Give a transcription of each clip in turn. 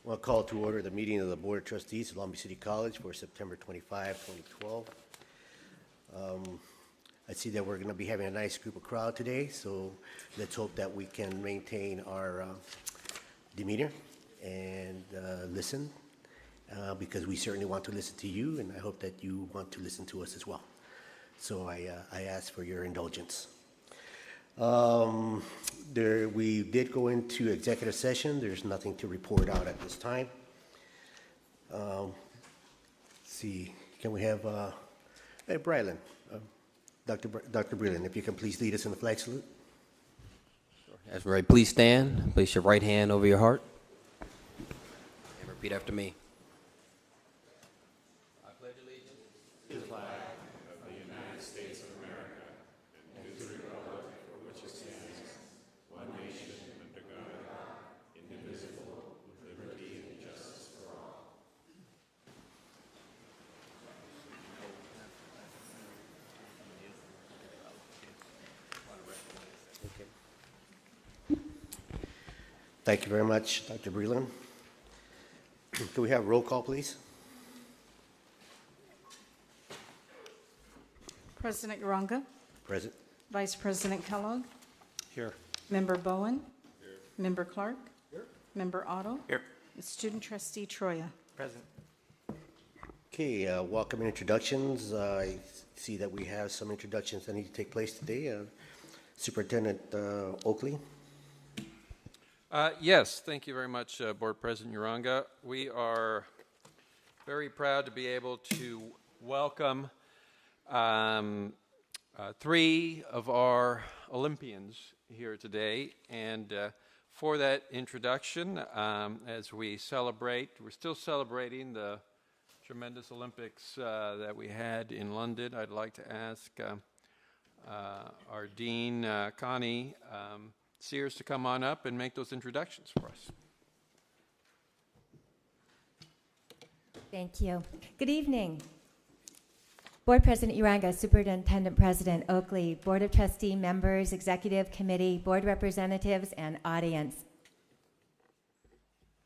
I'll call to order the meeting of the Board of Trustees of Long Beach City College for September 25, 2012. I see that we're going to be having a nice group of crowd today, so let's hope that we can maintain our demeanor and listen, because we certainly want to listen to you, and I hope that you want to listen to us as well. So I ask for your indulgence. We did go into executive session. There's nothing to report out at this time. Let's see, can we have hey, Brylan, Dr. Brylan, if you can please lead us in the flag salute. As we're ready, please stand. Place your right hand over your heart and repeat after me. I pledge allegiance to the flag of the United States of America and to the republic for which it stands, one nation under God, indivisible, with liberty and justice for all. Okay. Thank you very much, Dr. Breland. Can we have roll call, please? President Uranga. Present. Vice President Kellogg. Here. Member Bowen. Here. Member Clark. Here. Member Otto. Here. And Student Trustee Troya. Present. Okay, welcome and introductions. I see that we have some introductions that need to take place today. Superintendent Oakley. Yes, thank you very much, Board President Uranga. We are very proud to be able to welcome three of our Olympians here today. And for that introduction, as we celebrate, we're still celebrating the tremendous Olympics that we had in London. I'd like to ask our Dean, Connie Sears, to come on up and make those introductions for us. Thank you. Good evening. Board President Uranga, Superintendent President Oakley, Board of Trustee members, Executive Committee, Board representatives, and audience.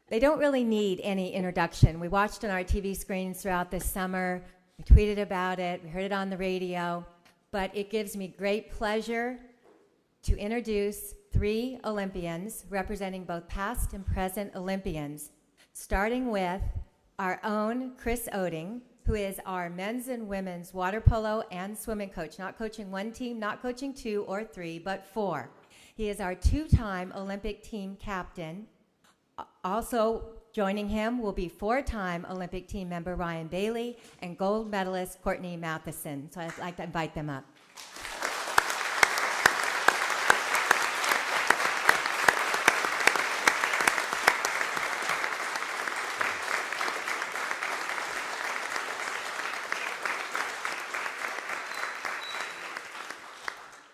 They don't really need any introduction. We watched on our TV screens throughout this summer. We tweeted about it. We heard it on the radio. But it gives me great pleasure to introduce three Olympians representing both past and present Olympians, starting with our own Chris Oding, who is our men's and women's water polo and swimming coach, not coaching one team, not coaching two or three, but four. He is our two-time Olympic team captain. Also joining him will be four-time Olympic team member Ryan Bailey and gold medalist Courtney Matheson. So I'd like to invite them up.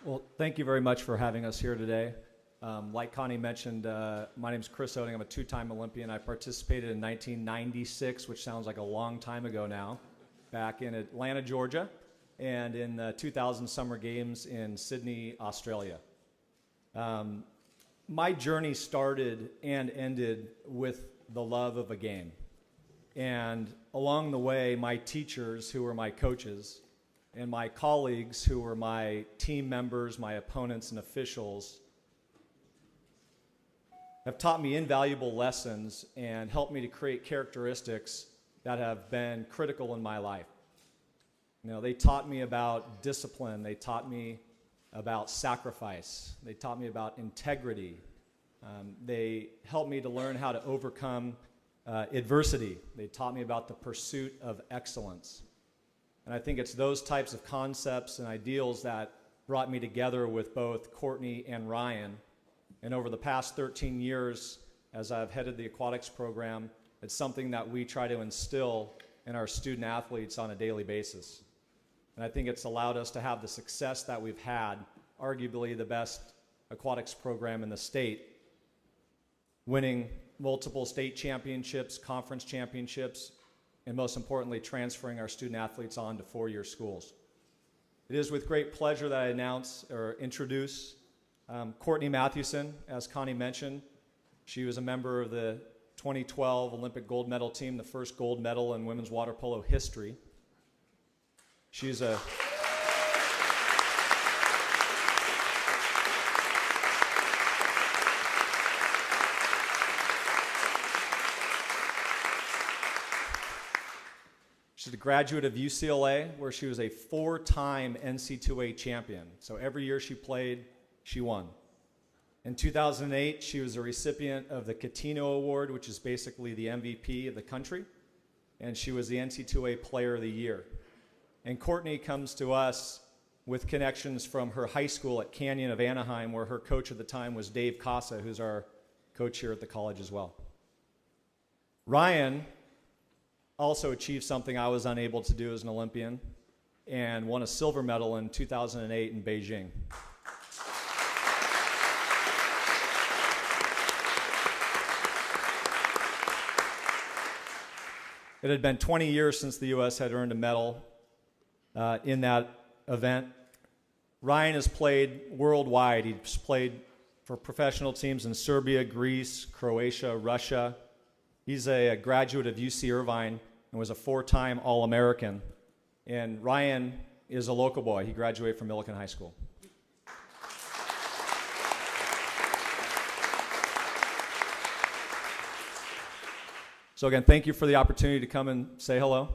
Well, thank you very much for having us here today. Like Connie mentioned, my name is Chris Oding. I'm a two-time Olympian. I participated in 1996, which sounds like a long time ago now, back in Atlanta, Georgia, and in the 2000 Summer Games in Sydney, Australia. My journey started and ended with the love of a game. And along the way, my teachers, who were my coaches, and my colleagues, who were my team members, my opponents, and officials, have taught me invaluable lessons and helped me to create characteristics that have been critical in my life. You know, they taught me about discipline. They taught me about sacrifice. They taught me about integrity. They helped me to learn how to overcome adversity. They taught me about the pursuit of excellence. And I think it's those types of concepts and ideals that brought me together with both Courtney and Ryan. And over the past 13 years, as I've headed the aquatics program, it's something that we try to instill in our student athletes on a daily basis. And I think it's allowed us to have the success that we've had, arguably the best aquatics program in the state, winning multiple state championships, conference championships, and most importantly, transferring our student athletes on to four-year schools. It is with great pleasure that I introduce Courtney Matheson. As Connie mentioned, she was a member of the 2012 Olympic gold medal team, the first gold medal in women's water polo history. She's a She's a graduate of UCLA, where she was a 4-time NC2A champion. So every year she played, she won. In 2008, she was a recipient of the Catino Award, which is basically the MVP of the country, and she was the NC2A Player of the Year. And Courtney comes to us with connections from her high school at Canyon of Anaheim, where her coach at the time was Dave Casa, who's our coach here at the college as well. Ryan also achieved something I was unable to do as an Olympian, and won a silver medal in 2008 in Beijing. It had been 20 years since the U.S. had earned a medal in that event. Ryan has played worldwide. He's played for professional teams in Serbia, Greece, Croatia, Russia. He's a graduate of UC Irvine and was a 4-time All-American. And Ryan is a local boy. He graduated from Millikan High School. So again, thank you for the opportunity to come and say hello,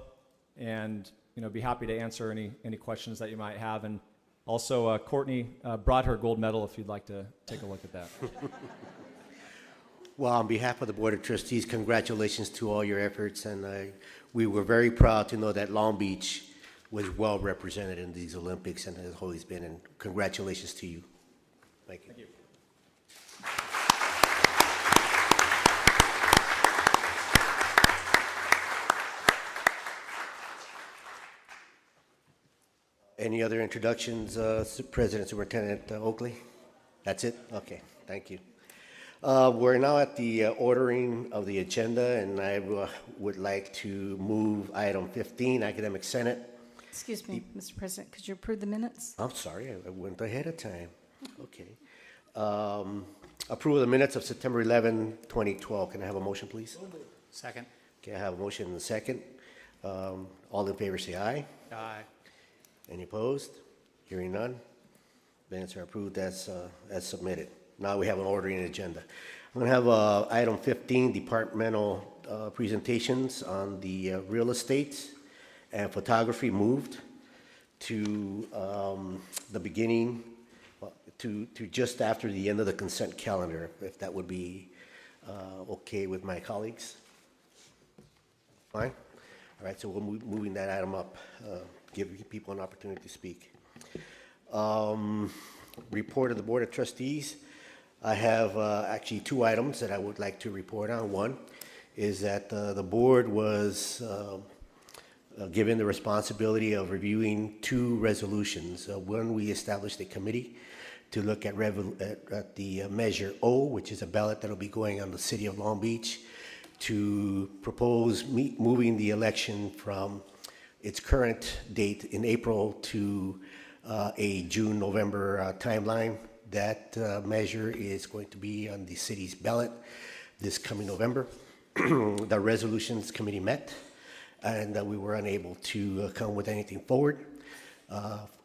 and be happy to answer any questions that you might have. And also, Courtney brought her gold medal if you'd like to take a look at that. Well, on behalf of the Board of Trustees, congratulations to all your efforts, and we were very proud to know that Long Beach was well represented in these Olympics and has always been, and congratulations to you. Thank you. Thank you. Any other introductions, President Superintendent Oakley? That's it? Okay, thank you. We're now at the ordering of the agenda, and I would like to move item 15, Academic Senate. Excuse me, Mr. President, could you approve the minutes? I'm sorry, I went ahead of time. Okay. Approval of the minutes of September 11, 2012. Can I have a motion, please? Second. Okay, I have a motion and a second. All in favor say aye. Aye. Any opposed? Hearing none. Minutes are approved as submitted. Now we have an ordering agenda. I'm going to have item 15, departmental presentations on the real estate and photography moved to the beginning, to just after the end of the consent calendar, if that would be okay with my colleagues. Fine? All right, so we're moving that item up, give people an opportunity to speak. Report of the Board of Trustees. I have actually 2 items that I would like to report on. One is that the board was given the responsibility of reviewing 2 resolutions. One, we established a committee to look at the Measure O, which is a ballot that will be going on the City of Long Beach, to propose moving the election from its current date in April to a June-November timeline. That measure is going to be on the city's ballot this coming November. The resolutions committee met, and we were unable to come with anything forward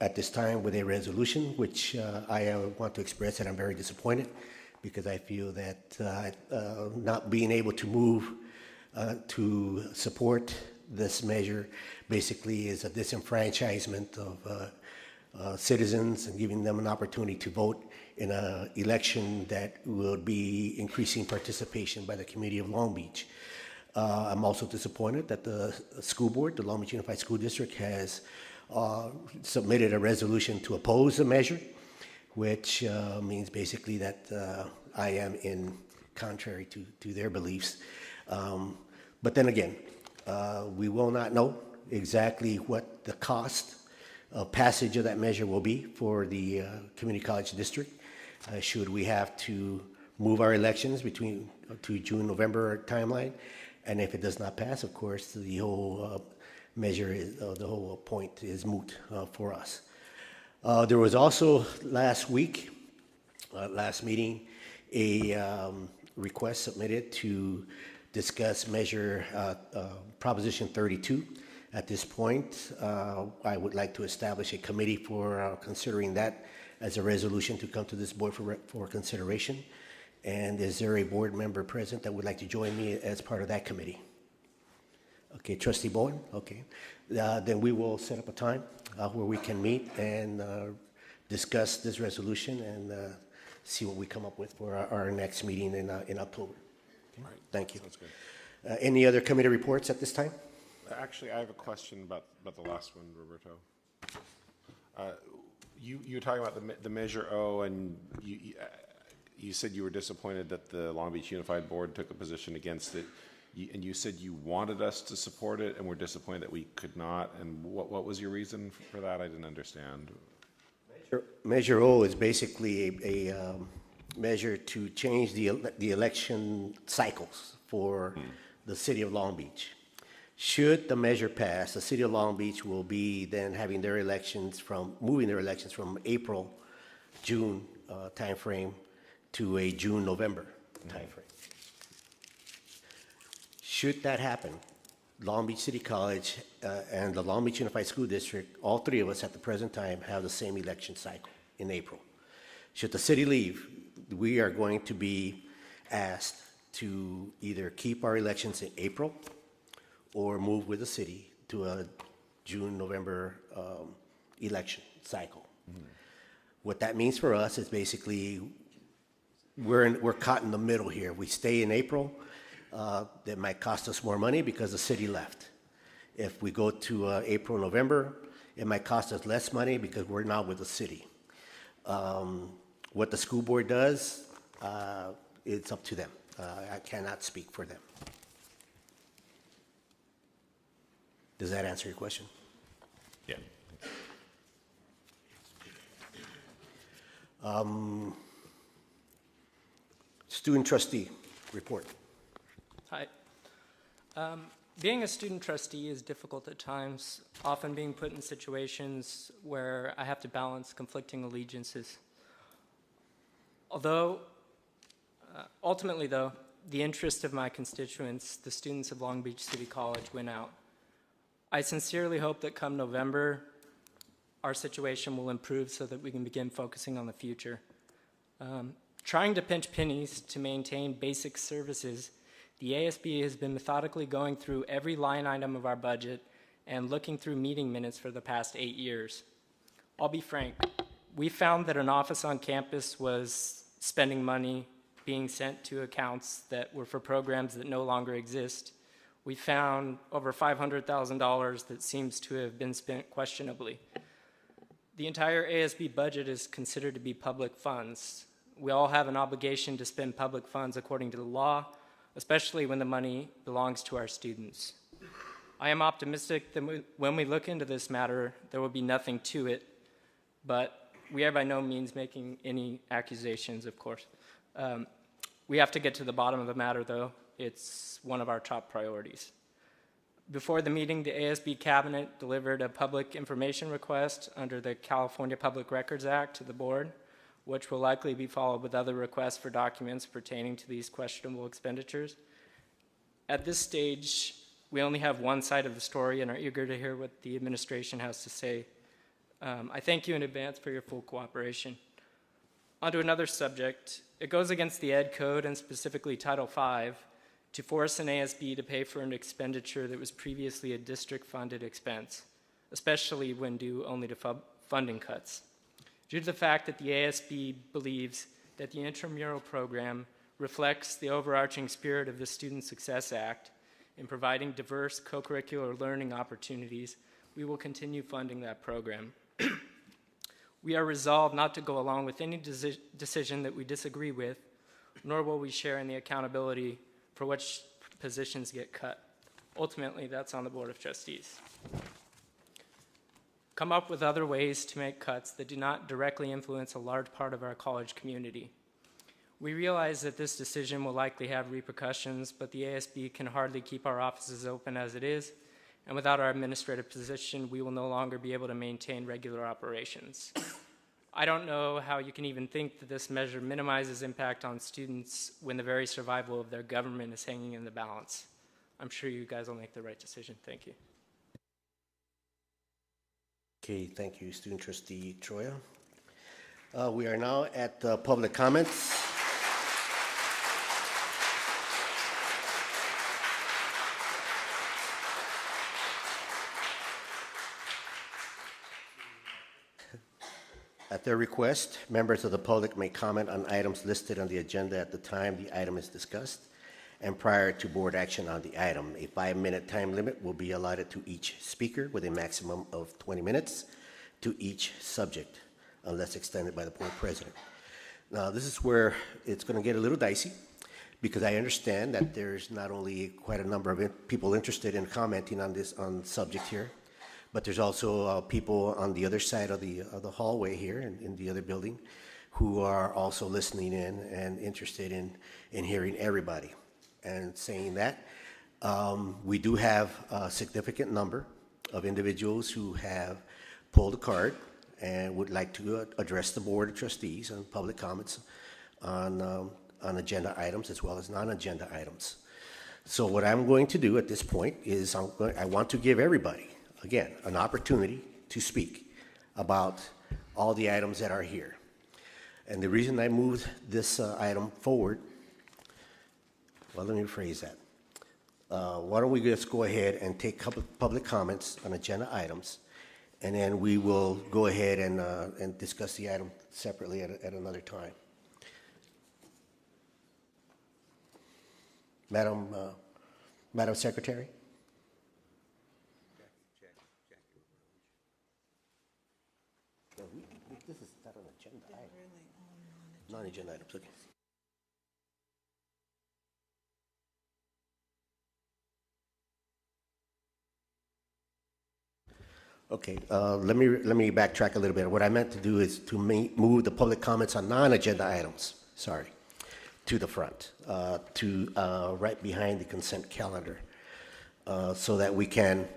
at this time with a resolution, which I want to express that I'm very disappointed, because I feel that not being able to move to support this measure basically is a disenfranchisement of citizens and giving them an opportunity to vote in an election that will be increasing participation by the community of Long Beach. I'm also disappointed that the school board, the Long Beach Unified School District, has submitted a resolution to oppose the measure, which means basically that I am in contrary to their beliefs. But then again, we will not know exactly what the cost of passage of that measure will be for the community college district. Should we have to move our elections to June-November timeline, and if it does not pass, of course, the whole measure, the whole point is moot for us. There was also last week, last meeting, a request submitted to discuss measure Proposition 32. At this point, I would like to establish a committee for considering that as a resolution to come to this board for consideration. And is there a board member present that would like to join me as part of that committee? Okay, Trustee Bowen, okay. Then we will set up a time where we can meet and discuss this resolution and see what we come up with for our next meeting in October. Okay? All right. Thank you. Sounds good. Any other committee reports at this time? Actually, I have a question about the last one, Roberto. You were talking about the Measure O, and you said you were disappointed that the Long Beach Unified Board took a position against it, and you said you wanted us to support it, and were disappointed that we could not. And what was your reason for that? I didn't understand. Measure O is basically a measure to change the election cycles for the city of Long Beach. Should the measure pass, the city of Long Beach will be then having their elections moving their elections from April, June timeframe to a June, November timeframe. Should that happen, Long Beach City College and the Long Beach Unified School District, all three of us at the present time have the same election cycle in April. Should the city leave, we are going to be asked to either keep our elections in April or move with the city to a June, November election cycle. What that means for us is basically we're caught in the middle here. We stay in April, that might cost us more money because the city left. If we go to April, November, it might cost us less money because we're not with the city. What the school board does, it's up to them. I cannot speak for them. Does that answer your question? Yeah. Student trustee report. Hi. Being a student trustee is difficult at times, often being put in situations where I have to balance conflicting allegiances. Ultimately though, the interest of my constituents, the students of Long Beach City College, win out. I sincerely hope that come November, our situation will improve so that we can begin focusing on the future. Trying to pinch pennies to maintain basic services, the ASB has been methodically going through every line item of our budget and looking through meeting minutes for the past 8 years. I'll be frank, we found that an office on campus was spending money being sent to accounts that were for programs that no longer exist. We found over $500,000 that seems to have been spent questionably. The entire ASB budget is considered to be public funds. We all have an obligation to spend public funds according to the law, especially when the money belongs to our students. I am optimistic that when we look into this matter, there will be nothing to it, but we are by no means making any accusations, of course. We have to get to the bottom of the matter, though. It's one of our top priorities. Before the meeting, the ASB cabinet delivered a public information request under the California Public Records Act to the board, which will likely be followed with other requests for documents pertaining to these questionable expenditures. At this stage, we only have one side of the story and are eager to hear what the administration has to say. I thank you in advance for your full cooperation. On to another subject. It goes against the Ed Code and specifically Title V to force an ASB to pay for an expenditure that was previously a district-funded expense, especially when due only to funding cuts. Due to the fact that the ASB believes that the intramural program reflects the overarching spirit of the Student Success Act in providing diverse co-curricular learning opportunities, we will continue funding that program. We are resolved not to go along with any decision that we disagree with, nor will we share in the accountability for which positions get cut. Ultimately, that's on the Board of Trustees. Come up with other ways to make cuts that do not directly influence a large part of our college community. We realize that this decision will likely have repercussions, but the ASB can hardly keep our offices open as it is, and without our administrative position, we will no longer be able to maintain regular operations. I don't know how you can even think that this measure minimizes impact on students when the very survival of their government is hanging in the balance. I'm sure you guys will make the right decision. Thank you. Okay, thank you, Student Trustee Troya. We are now at public comments. At their request, members of the public may comment on items listed on the agenda at the time the item is discussed and prior to board action on the item. A 5-minute time limit will be allotted to each speaker with a maximum of 20 minutes to each subject, unless extended by the board president. Now, this is where it's going to get a little dicey, because I understand that there's not only quite a number of people interested in commenting on this subject here, but there's also people on the other side of the hallway here in the other building who are also listening in and interested in hearing everybody. And saying that, we do have a significant number of individuals who have pulled a card and would like to address the Board of Trustees on public comments on agenda items as well as non-agenda items. So what I'm going to do at this point is I want to give everybody, again, an opportunity to speak about all the items that are here. And the reason I moved this item forward, well, let me rephrase that. Why don't we just go ahead and take public comments on agenda items, and then we will go ahead and discuss the item separately at another time. Madam Secretary? This is not an agenda item. Non-agenda items, okay. Okay, let me backtrack a little bit. What I meant to do is to move the public comments on non-agenda items, to the front, right behind the consent calendar, so that we can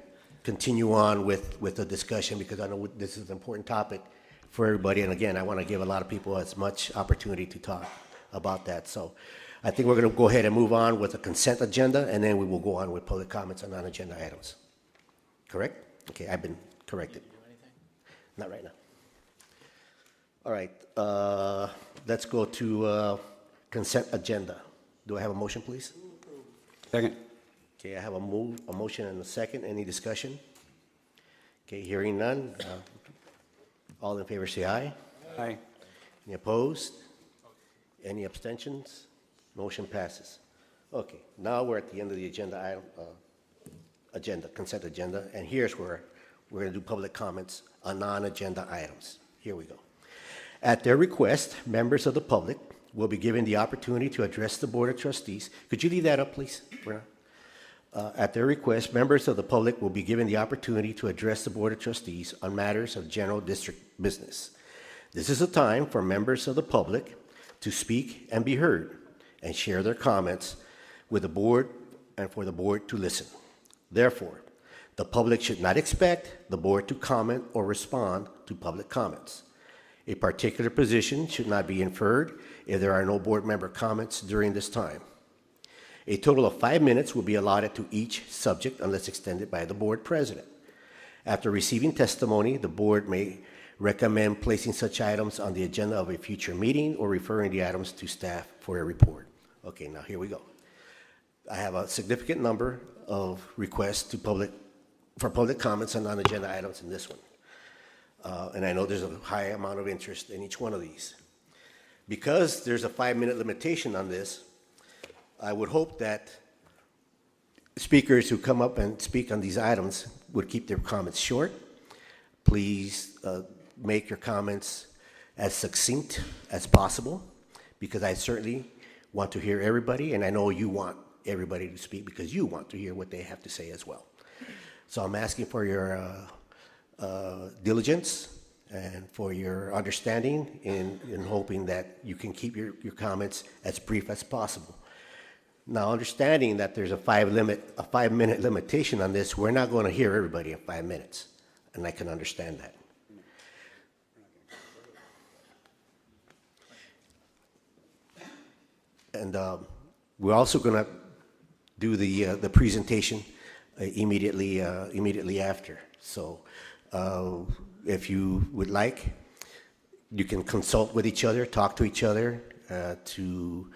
continue on with the discussion, because I know this is an important topic for everybody. And again, I want to give a lot of people as much opportunity to talk about that. So I think we're going to go ahead and move on with the consent agenda, and then we will go on with public comments on non-agenda items. Correct? Okay, I've been corrected. Not right now. All right, let's go to consent agenda. Do I have a motion, please? Second. Okay, I have a motion and a second. Any discussion? Okay, hearing none. All in favor say aye. Aye. Any opposed? Any abstentions? Motion passes. Okay, now we're at the end of the agenda item, consent agenda, and here's where we're going to do public comments on non-agenda items. Here we go. At their request, members of the public will be given the opportunity to address the Board of Trustees. Could you leave that up, please? At their request, members of the public will be given the opportunity to address the Board of Trustees on matters of general district business. This is a time for members of the public to speak and be heard and share their comments with the board and for the board to listen. Therefore, the public should not expect the board to comment or respond to public comments. A particular position should not be inferred if there are no board member comments during this time. A total of 5 minutes will be allotted to each subject unless extended by the board president. After receiving testimony, the board may recommend placing such items on the agenda of a future meeting or referring the items to staff for a report. Okay, now here we go. I have a significant number of requests for public comments on non-agenda items in this one. And I know there's a high amount of interest in each one of these. Because there's a 5-minute limitation on this, I would hope that speakers who come up and speak on these items would keep their comments short. Please make your comments as succinct as possible, because I certainly want to hear everybody, and I know you want everybody to speak because you want to hear what they have to say as well. So I'm asking for your diligence and for your understanding in hoping that you can keep your comments as brief as possible. Now, understanding that there's a 5-minute limitation on this, we're not going to hear everybody in 5 minutes, and I can understand that. And we're also going to do the presentation immediately after. So if you would like, you can consult with each other, talk to each other to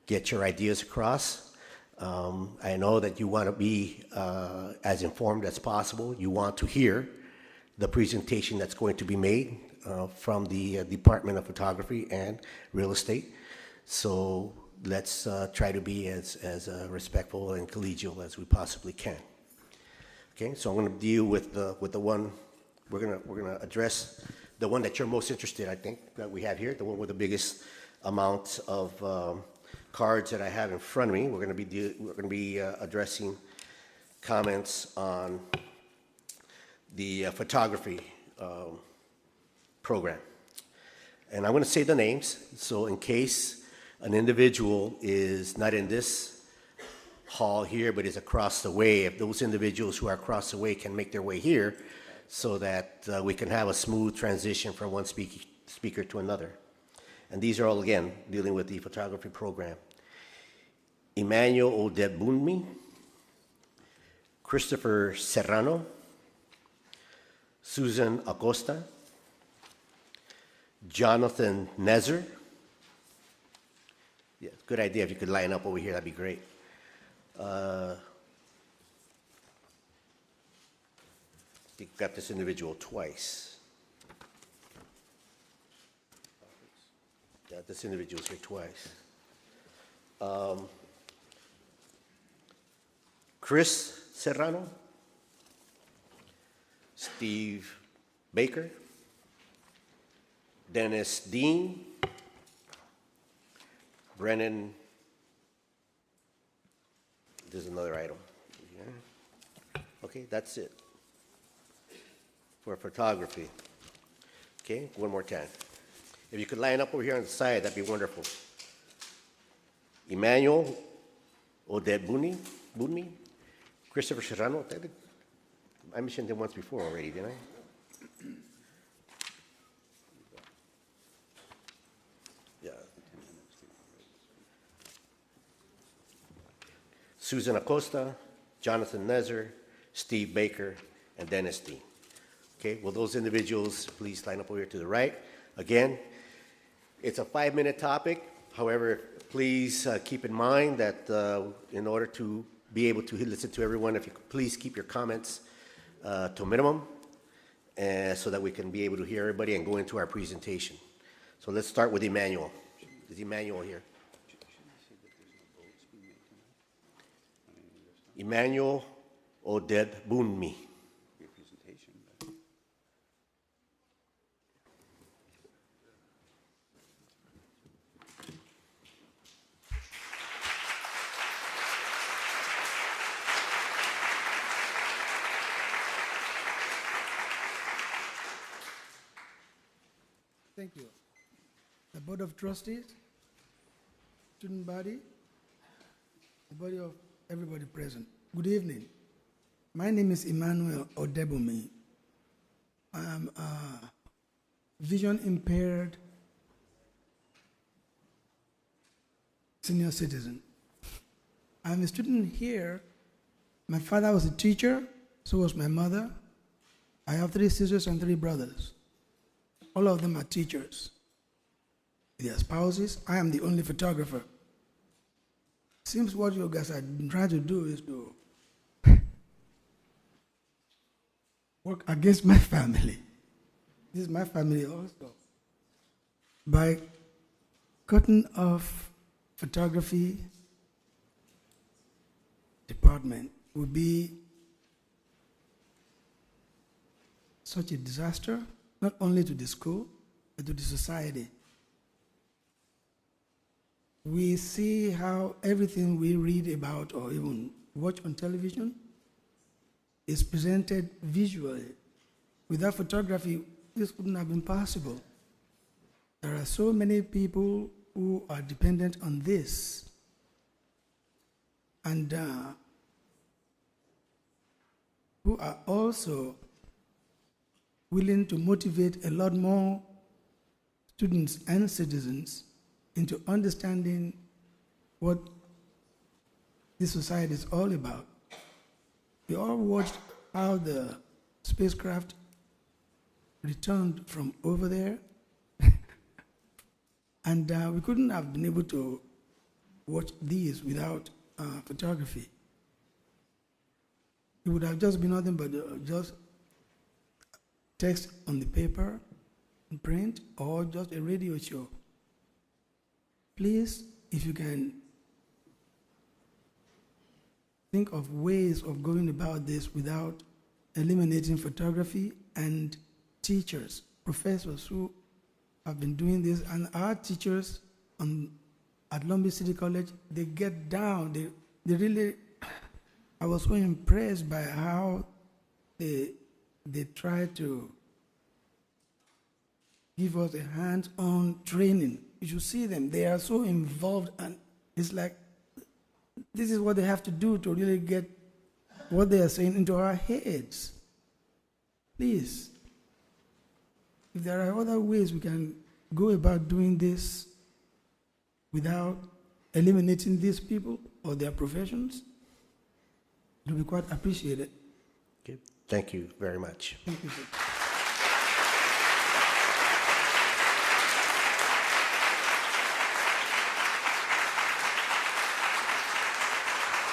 get your ideas across. I know that you want to be as informed as possible. You want to hear the presentation that's going to be made from the Department of Photography and Real Estate. So let's try to be as respectful and collegial as we possibly can. Okay, so I'm going to deal with the one we're gonna address, the one that you're most interested, I think, that we have here, the one with the biggest amount of cards that I have in front of me. We're going to be addressing comments on the photography program, and I'm going to say the names. So in case an individual is not in this hall here, but is across the way, if those individuals who are across the way can make their way here, so that we can have a smooth transition from one speaker to another. And these are all, again, dealing with the photography program. Emmanuel Odebunmi, Christopher Serrano, Susan Acosta, Jonathan Nezer. Yeah, good idea if you could line up over here, that'd be great. I think we've got this individual twice. Yeah, this individual's here twice. Chris Serrano, Steve Baker, Dennis Dean, Brennan. There's another item. Yeah. Okay, that's it for photography. Okay, one more time. If you could line up over here on the side, that'd be wonderful. Emmanuel Odebunmi, Christopher Serrano. I mentioned him once before already, didn't I? Yeah. Susan Acosta, Jonathan Nezer, Steve Baker, and Dennis Dean. Okay, will those individuals please line up over here to the right? Again, it's a 5-minute topic. However, please keep in mind that in order to be able to listen to everyone, if you could please keep your comments to a minimum, so that we can be able to hear everybody and go into our presentation. So let's start with Emmanuel. Is Emmanuel here? Emmanuel Odebunmi. Thank you. The Board of Trustees, student body, the body of everybody present. Good evening. My name is Emmanuel Odebunmi. I am a vision impaired senior citizen. I'm a student here. My father was a teacher, so was my mother. I have 3 sisters and 3 brothers. All of them are teachers. Their spouses. I am the only photographer. Seems what you guys are trying to do is to work against my family. This is my family also. By cutting off photography department would be such a disaster, not only to the school, but to the society. We see how everything we read about or even watch on television is presented visually. Without photography, this couldn't have been possible. There are so many people who are dependent on this, and who are also willing to motivate a lot more students and citizens into understanding what this society is all about. We all watched how the spacecraft returned from over there, and we couldn't have been able to watch these without photography. It would have just been nothing but just text on the paper, in print, or just a radio show. Please, if you can think of ways of going about this without eliminating photography, and teachers, professors who have been doing this, and our teachers at Long Beach City College, they get down. They really, I was so impressed by how they try to give us a hands-on training. You should see them. They are so involved, and it's like, this is what they have to do to really get what they are saying into our heads. Please, if there are other ways we can go about doing this without eliminating these people or their professions, it will be quite appreciated. Okay. Thank you very much. Thank you, sir.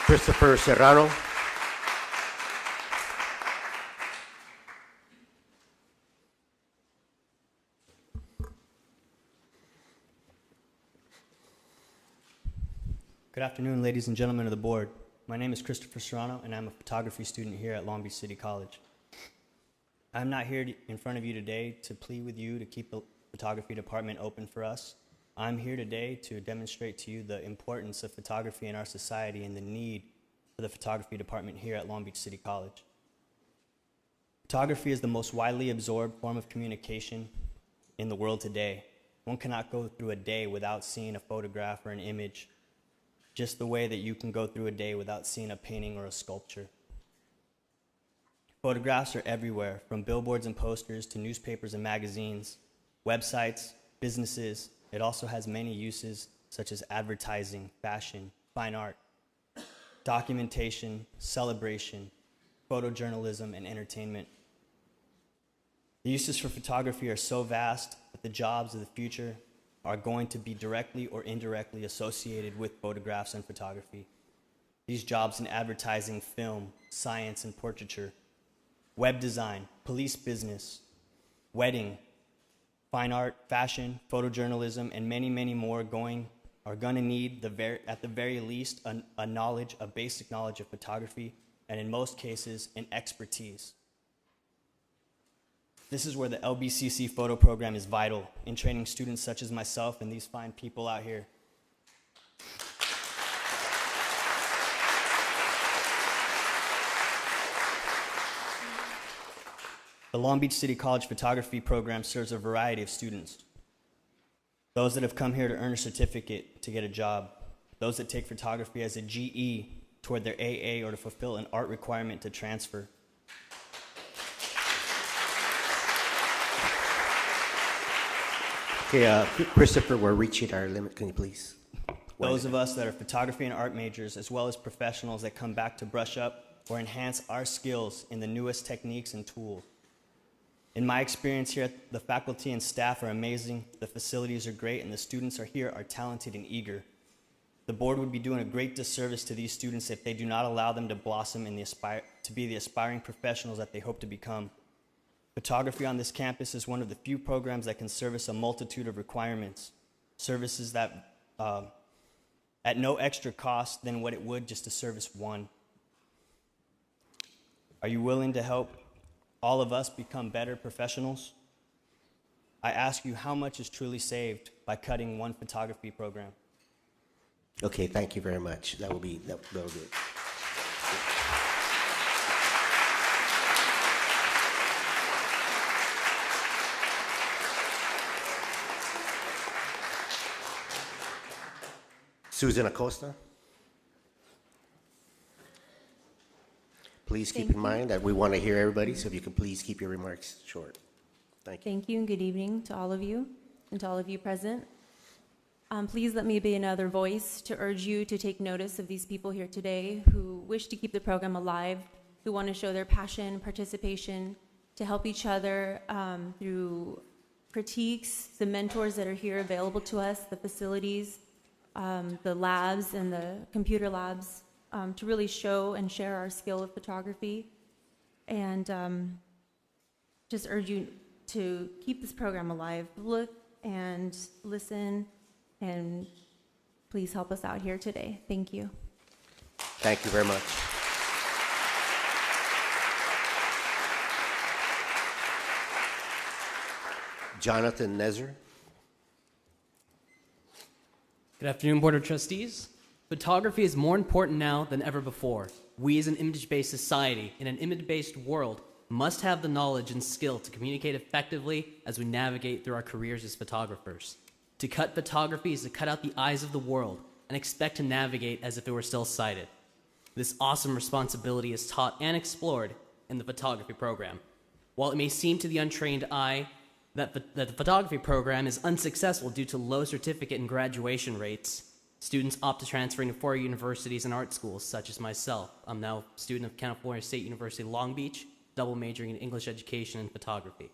Christopher Serrano. Good afternoon, ladies and gentlemen of the board. My name is Christopher Serrano, and I'm a photography student here at Long Beach City College. I'm not here in front of you today to plead with you to keep the photography department open for us. I'm here today to demonstrate to you the importance of photography in our society and the need for the photography department here at Long Beach City College. Photography is the most widely absorbed form of communication in the world today. One cannot go through a day without seeing a photograph or an image, just the way that you can go through a day without seeing a painting or a sculpture. Photographs are everywhere, from billboards and posters to newspapers and magazines, websites, businesses. It also has many uses such as advertising, fashion, fine art, documentation, celebration, photojournalism, and entertainment. The uses for photography are so vast that the jobs of the future are going to be directly or indirectly associated with photographs and photography. These jobs in advertising, film, science, and portraiture, web design, police business, wedding, fine art, fashion, photojournalism, and many, many more are going to need, at the very least, a basic knowledge of photography, and in most cases, an expertise. This is where the LBCC photo program is vital in training students such as myself and these fine people out here. The Long Beach City College photography program serves a variety of students. Those that have come here to earn a certificate to get a job, those that take photography as a GE toward their AA or to fulfill an art requirement to transfer. Okay, Christopher, we're reaching our limit. Can you please? Those of us that are photography and art majors, as well as professionals that come back to brush up or enhance our skills in the newest techniques and tools. In my experience here, the faculty and staff are amazing, the facilities are great, and the students are talented and eager. The board would be doing a great disservice to these students if they do not allow them to blossom and to be the aspiring professionals that they hope to become. Photography on this campus is one of the few programs that can service a multitude of requirements, services that at no extra cost than what it would just to service one. Are you willing to help all of us become better professionals? I ask you, how much is truly saved by cutting one photography program? Okay, thank you very much. That'll be good. Susan Acosta. Please keep in mind that we want to hear everybody, so if you can please keep your remarks short. Thank you. Thank you and good evening to all of you and to all of you present. Please let me be another voice to urge you to take notice of these people here today who wish to keep the program alive, who want to show their passion, participation, to help each other through critiques, the mentors that are here available to us, the facilities, the labs and the computer labs, to really show and share our skill of photography. And just urge you to keep this program alive. Look and listen, and please help us out here today. Thank you. Thank you very much. Jonathan Nezer. Good afternoon, Board of Trustees. Photography is more important now than ever before. We as an image-based society, in an image-based world, must have the knowledge and skill to communicate effectively as we navigate through our careers as photographers. To cut photography is to cut out the eyes of the world and expect to navigate as if it were still sighted. This awesome responsibility is taught and explored in the photography program. While it may seem to the untrained eye that the photography program is unsuccessful due to low certificate and graduation rates, students opt to transfer into four universities and art schools, such as myself. I'm now a student of California State University, Long Beach, double majoring in English education and photography.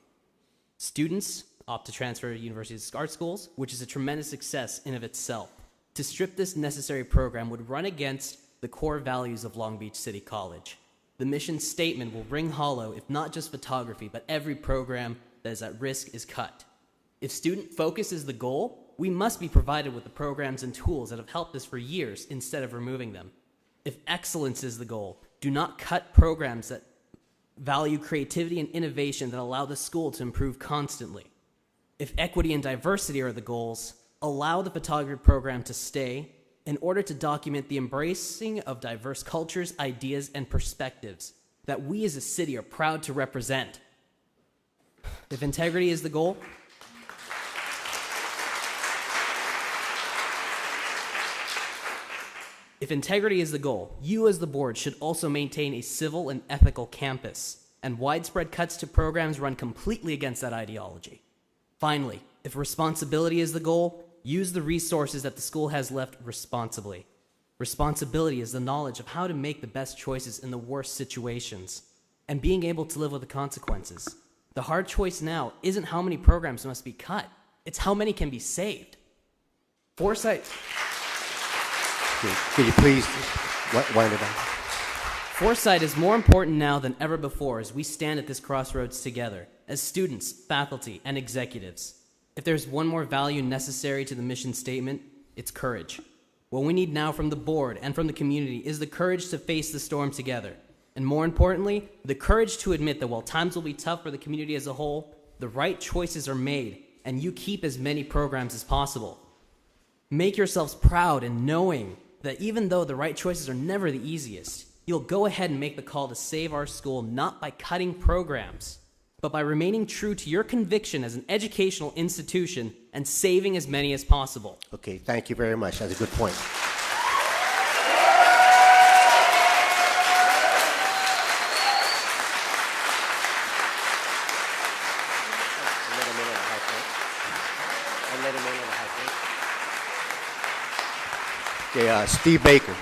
Students opt to transfer to universities art schools, which is a tremendous success in of itself. To strip this necessary program would run against the core values of Long Beach City College. The mission statement will ring hollow if not just photography, but every program that is at risk is cut. If student focus is the goal, we must be provided with the programs and tools that have helped us for years instead of removing them. If excellence is the goal, do not cut programs that value creativity and innovation that allow the school to improve constantly. If equity and diversity are the goals, allow the photography program to stay in order to document the embracing of diverse cultures, ideas, and perspectives that we as a city are proud to represent. If integrity is the goal, you as the board should also maintain a civil and ethical campus, and widespread cuts to programs run completely against that ideology. Finally, if responsibility is the goal, use the resources that the school has left responsibly. Responsibility is the knowledge of how to make the best choices in the worst situations, and being able to live with the consequences. The hard choice now isn't how many programs must be cut, it's how many can be saved. Foresight. Could you please wind it up? Foresight is more important now than ever before as we stand at this crossroads together, as students, faculty, and executives. If there's one more value necessary to the mission statement, it's courage. What we need now from the board and from the community is the courage to face the storm together. And more importantly, the courage to admit that while times will be tough for the community as a whole, the right choices are made, and you keep as many programs as possible. Make yourselves proud in knowing that even though the right choices are never the easiest, you'll go ahead and make the call to save our school not by cutting programs, but by remaining true to your conviction as an educational institution and saving as many as possible. Okay, thank you very much. That's a good point. Okay, Steve Baker.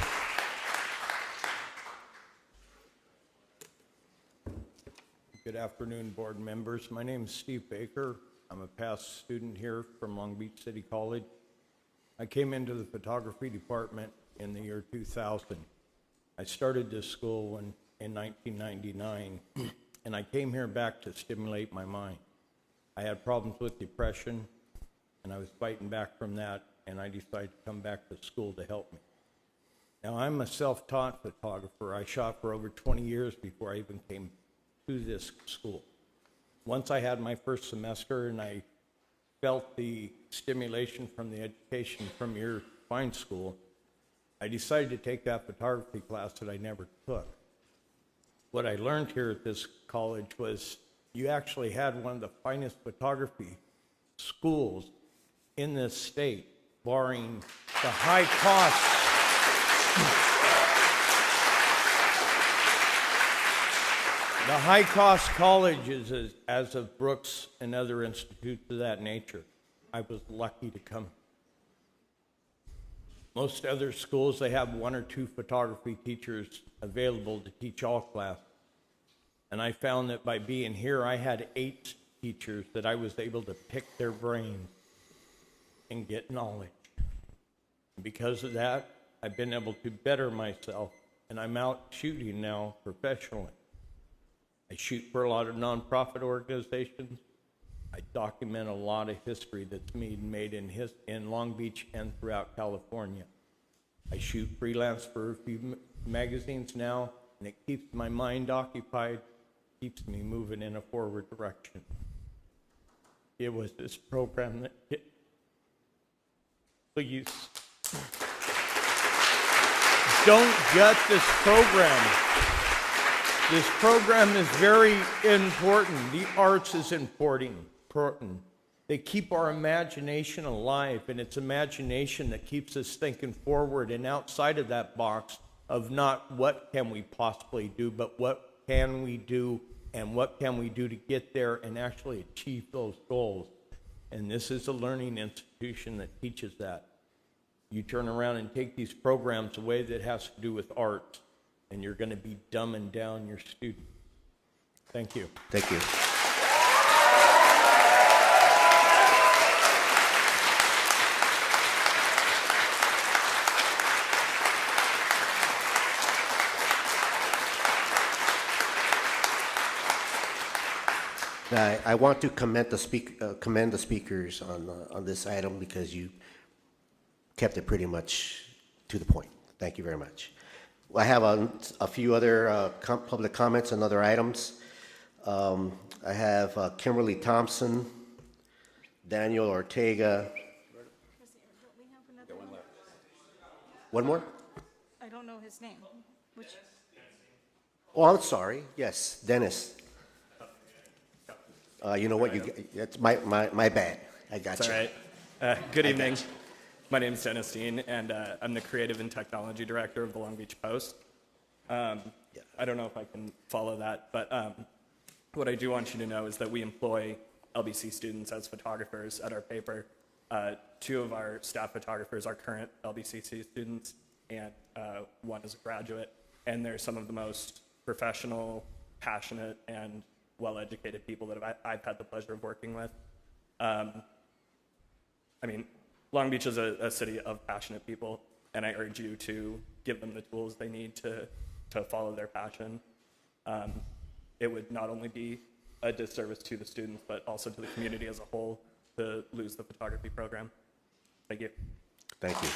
Good afternoon, board members. My name is Steve Baker. I'm a past student here from Long Beach City College. I came into the photography department in the year 2000. I started this school in 1999, and I came here back to stimulate my mind. I had problems with depression, and I was fighting back from that, and I decided to come back to school to help me. Now, I'm a self-taught photographer. I shot for over 20 years before I even came to this school. Once I had my first semester and I felt the stimulation from the education from your fine school, I decided to take that photography class that I never took. What I learned here at this college was you actually had one of the finest photography schools in this state, barring the high cost. The high-cost colleges, as of Brooks and other institutes of that nature, I was lucky to come Most other schools, they have 1 or 2 photography teachers available to teach all classes. And I found that by being here, I had 8 teachers that I was able to pick their brains and get knowledge. And because of that, I've been able to better myself, and I'm out shooting now professionally. I shoot for a lot of nonprofit organizations. I document a lot of history that's being made in Long Beach and throughout California. I shoot freelance for a few magazines now, and it keeps my mind occupied, keeps me moving in a forward direction. It was this program that please don't gut this program. This program is very important. The arts is important. They keep our imagination alive, and it's imagination that keeps us thinking forward and outside of that box of not what can we possibly do, but what can we do and what can we do to get there and actually achieve those goals. And this is a learning institution that teaches that. You turn around and take these programs away that has to do with art, and you're going to be dumbing down your students. Thank you. Thank you. I want to commend the speakers on this item because you kept it pretty much to the point. Thank you very much. I have a few other public comments on other items. I have Kimberly Thompson, Daniel Ortega. One more? I don't know his name. Which? Oh, I'm sorry. Yes, Dennis. You know what? That's my bad. I got That's you. all right. Good evening. My name is Dennis Dean, and I'm the Creative and Technology Director of the Long Beach Post. I don't know if I can follow that, but what I do want you to know is that we employ LBC students as photographers at our paper. 2 of our staff photographers are current LBCC students, and 1 is a graduate. And they're some of the most professional, passionate, and well-educated people that I've had the pleasure of working with. I mean, Long Beach is a city of passionate people, and I urge you to give them the tools they need to follow their passion. It would not only be a disservice to the students, but also to the community as a whole to lose the photography program. Thank you. Thank you.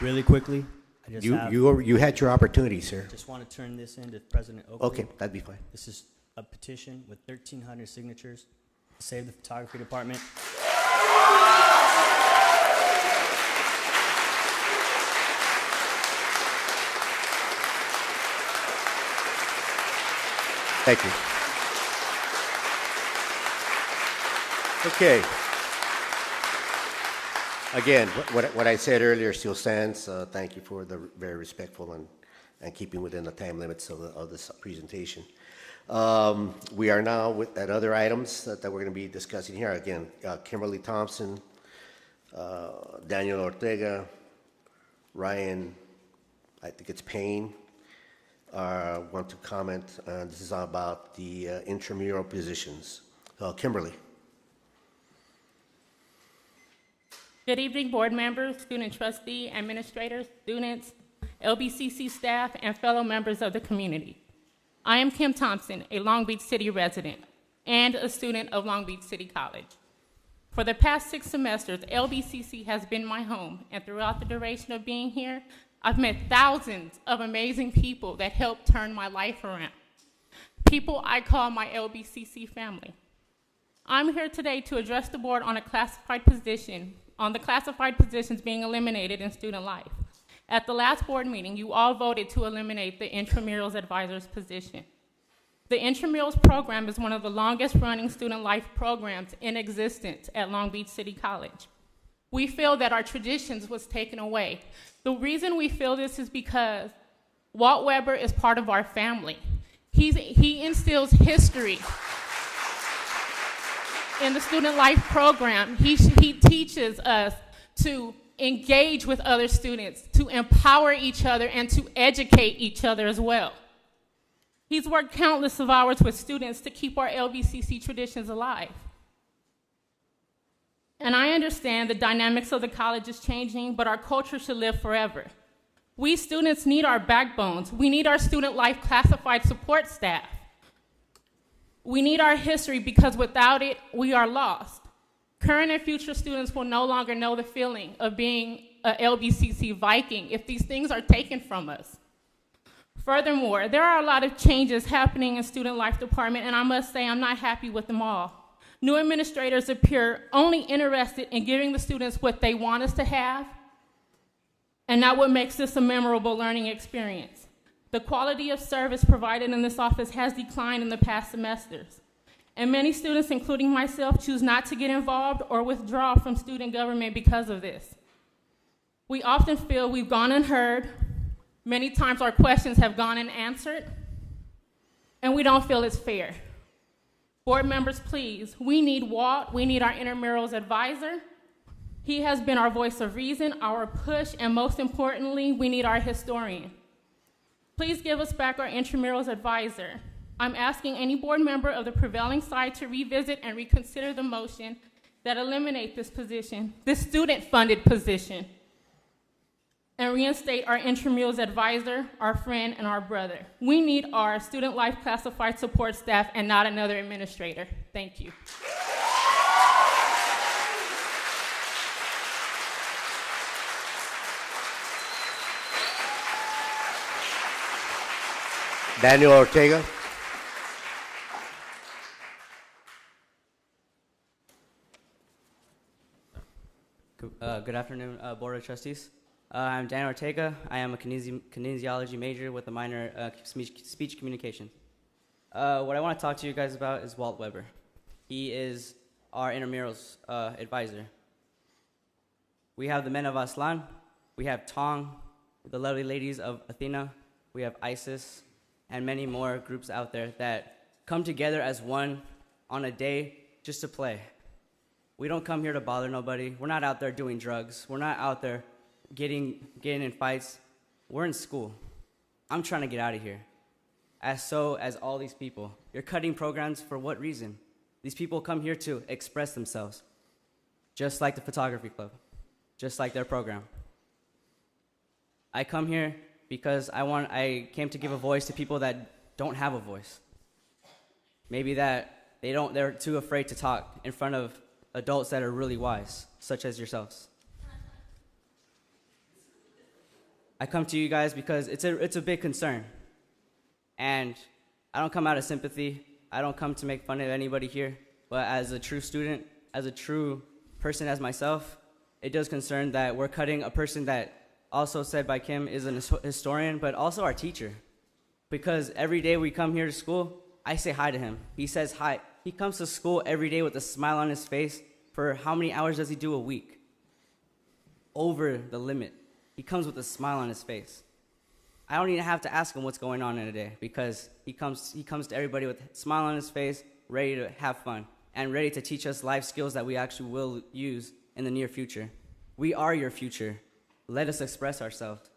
Really quickly, I just You had your opportunity, sir. just want to turn this in to President Oakley. Okay, that'd be fine. This is a petition with 1,300 signatures to save the photography department. Thank you. Okay. Again, what I said earlier still stands. Thank you for the very respectful and keeping within the time limits of this presentation. We are now at other items that we're going to be discussing here. Again, Kimberly Thompson, Daniel Ortega, Ryan, I think it's Payne, want to comment. This is about the intramural positions. Kimberly. Good evening, board members, student trustee, administrators, students, LBCC staff, and fellow members of the community. I am Kim Thompson, a Long Beach City resident and a student of Long Beach City College. For the past 6 semesters, LBCC has been my home, and throughout the duration of being here, I've met thousands of amazing people that helped turn my life around. People I call my LBCC family. I'm here today to address the board on the classified positions being eliminated in student life. At the last board meeting, you all voted to eliminate the intramurals advisor's position. The intramurals program is one of the longest running student life programs in existence at Long Beach City College. We feel that our traditions was taken away. The reason we feel this is because Walt Weber is part of our family. He instills history in the student life program. He teaches us to engage with other students, to empower each other, and to educate each other as well. He's worked countless of hours with students to keep our LBCC traditions alive. And I understand the dynamics of the college is changing, but our culture should live forever. We students need our backbones. We need our student life classified support staff. We need our history because without it, we are lost. Current and future students will no longer know the feeling of being a LBCC Viking if these things are taken from us. Furthermore, there are a lot of changes happening in student life department, and I must say I'm not happy with them all. New administrators appear only interested in giving the students what they want us to have, and not what makes this a memorable learning experience. The quality of service provided in this office has declined in the past semesters, and many students, including myself, choose not to get involved or withdraw from student government because of this. We often feel we've gone unheard. Many times our questions have gone unanswered, and we don't feel it's fair. Board members, please, we need Walt, we need our intramurals advisor. He has been our voice of reason, our push, and most importantly, we need our historian. Please give us back our intramurals advisor. I'm asking any board member of the prevailing side to revisit and reconsider the motion that eliminate this position, this student-funded position, and reinstate our intramurals advisor, our friend, and our brother. We need our student life classified support staff and not another administrator. Thank you. Daniel Ortega. Good afternoon, Board of Trustees. I'm Daniel Ortega. I am a kinesiology major with a minor speech communication. What I want to talk to you guys about is Walt Weber. He is our intramurals advisor. We have the men of Aslan, we have Tong, the lovely ladies of Athena, we have Isis, and many more groups out there that come together as one on a day just to play. We don't come here to bother nobody. We're not out there doing drugs. We're not out there getting in fights. We're in school. I'm trying to get out of here. As all these people. You're cutting programs for what reason? These people come here to express themselves, just like the photography club, just like their program. I come here because I came to give a voice to people that don't have a voice. Maybe that they're too afraid to talk in front of adults that are really wise, such as yourselves. I come to you guys because it's a big concern. And I don't come out of sympathy. I don't come to make fun of anybody here. But as a true student, as a true person as myself, it does concern that we're cutting a person that also said by Kim is an historian, but also our teacher. Because every day we come here to school, I say hi to him. He says hi. He comes to school every day with a smile on his face. For how many hours does he do a week? Over the limit. He comes with a smile on his face. I don't even have to ask him what's going on in a day because he comes to everybody with a smile on his face, ready to have fun, and ready to teach us life skills that we actually will use in the near future. We are your future. Let us express ourselves.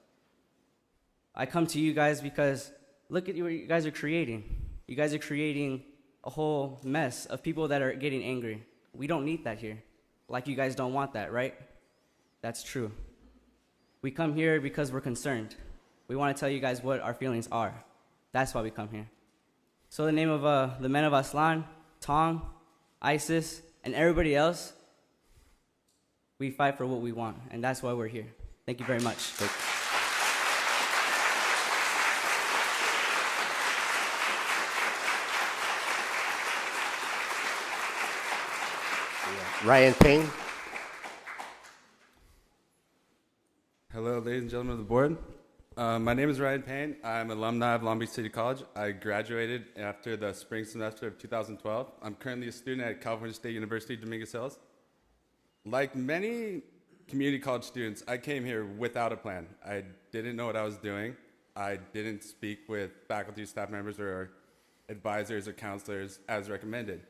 I come to you guys because look at what you guys are creating. You guys are creating a whole mess of people that are getting angry. We don't need that here. Like you guys don't want that, right? That's true. We come here because we're concerned. We want to tell you guys what our feelings are. That's why we come here. So in the name of the men of Aslan, Tong, Isis, and everybody else, we fight for what we want, and that's why we're here. Thank you very much. Ryan Payne. Hello, ladies and gentlemen of the board. My name is Ryan Payne. I'm an alumni of Long Beach City College. I graduated after the spring semester of 2012. I'm currently a student at California State University, Dominguez Hills. Like many community college students, I came here without a plan. I didn't know what I was doing. I didn't speak with faculty, staff members, or advisors or counselors as recommended.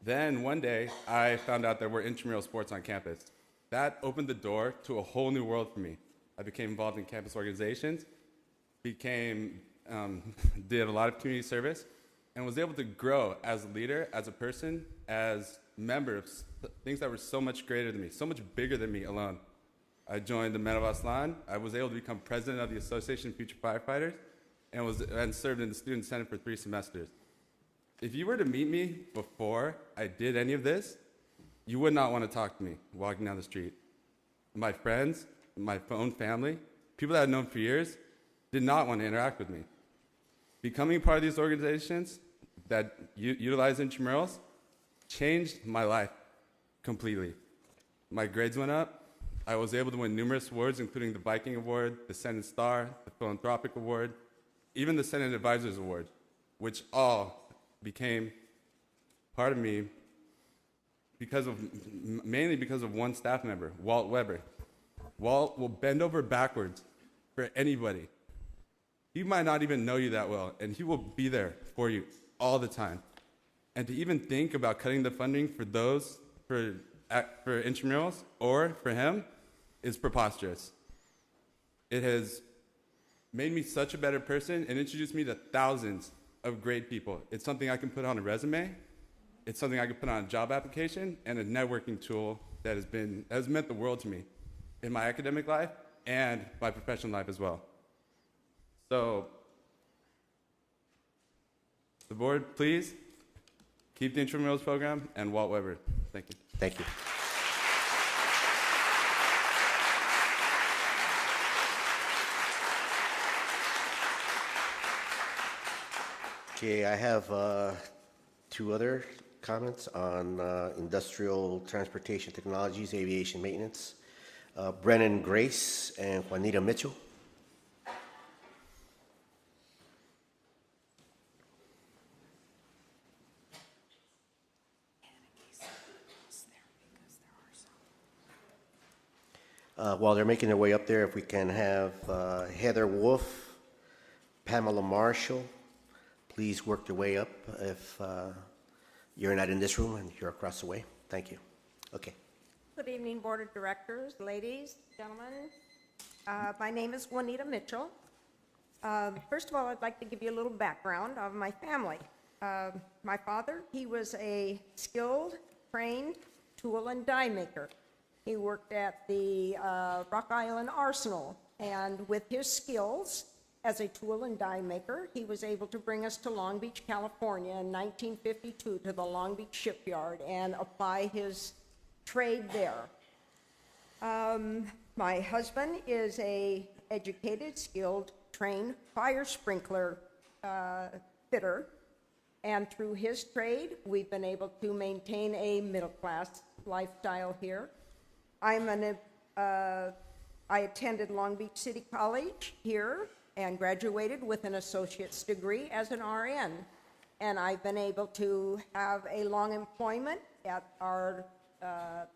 Then one day, I found out there were intramural sports on campus. That opened the door to a whole new world for me. I became involved in campus organizations, did a lot of community service, and was able to grow as a leader, as a person, as a member of things that were so much greater than me, so much bigger than me alone. I joined the Men of Aslan. I was able to become president of the Association of Future Firefighters and served in the Student Senate for 3 semesters. If you were to meet me before I did any of this, you would not want to talk to me walking down the street. My friends, my own family, people that I've known for years, did not want to interact with me. Becoming part of these organizations that utilize intramurals changed my life completely. My grades went up. I was able to win numerous awards, including the Viking Award, the Senate Star, the Philanthropic Award, even the Senate Advisors Award, which all became part of me mainly because of one staff member, Walt Weber. Walt will bend over backwards for anybody. He might not even know you that well, and he will be there for you all the time. And to even think about cutting the funding for intramurals or for him is preposterous. It has made me such a better person and introduced me to thousands of great people. It's something I can put on a resume. It's something I can put on a job application, and a networking tool that has meant the world to me in my academic life and my professional life as well. So, the board, please keep the intramurals program and Walt Weber. Thank you. Thank you. Okay, I have 2 other comments on industrial transportation technologies, aviation maintenance. Brennan Grace and Juanita Mitchell. While they're making their way up there, if we can have Heather Wolf, Pamela Marshall, please work your way up if you're not in this room and you're across the way. Thank you. Okay. Good evening, Board of Directors, ladies, gentlemen. My name is Juanita Mitchell. First of all, I'd like to give you a little background of my family. My father, he was a skilled, trained tool and die maker. He worked at the Rock Island Arsenal, and with his skills as a tool and die maker, he was able to bring us to Long Beach, California in 1952 to the Long Beach shipyard and apply his trade there. My husband is a educated, skilled, trained fire sprinkler fitter, and through his trade, we've been able to maintain a middle-class lifestyle here. I attended Long Beach City College here and graduated with an associate's degree as an RN. And I've been able to have a long employment at our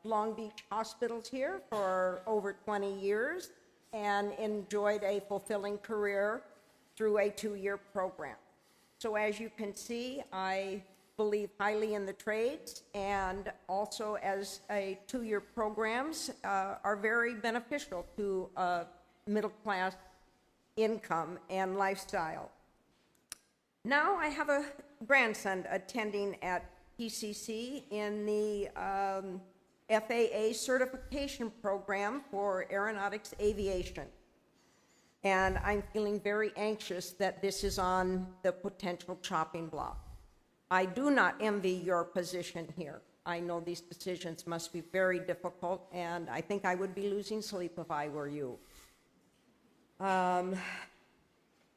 Long Beach hospitals here for over 20 years and enjoyed a fulfilling career through a 2-year program. So as you can see, I believe highly in the trades, and also as a 2-year programs are very beneficial to middle-class income and lifestyle. Now I have a grandson attending at PCC in the FAA certification program for aeronautics aviation. And I'm feeling very anxious that this is on the potential chopping block. I do not envy your position here. I know these decisions must be very difficult, and I think I would be losing sleep if I were you. But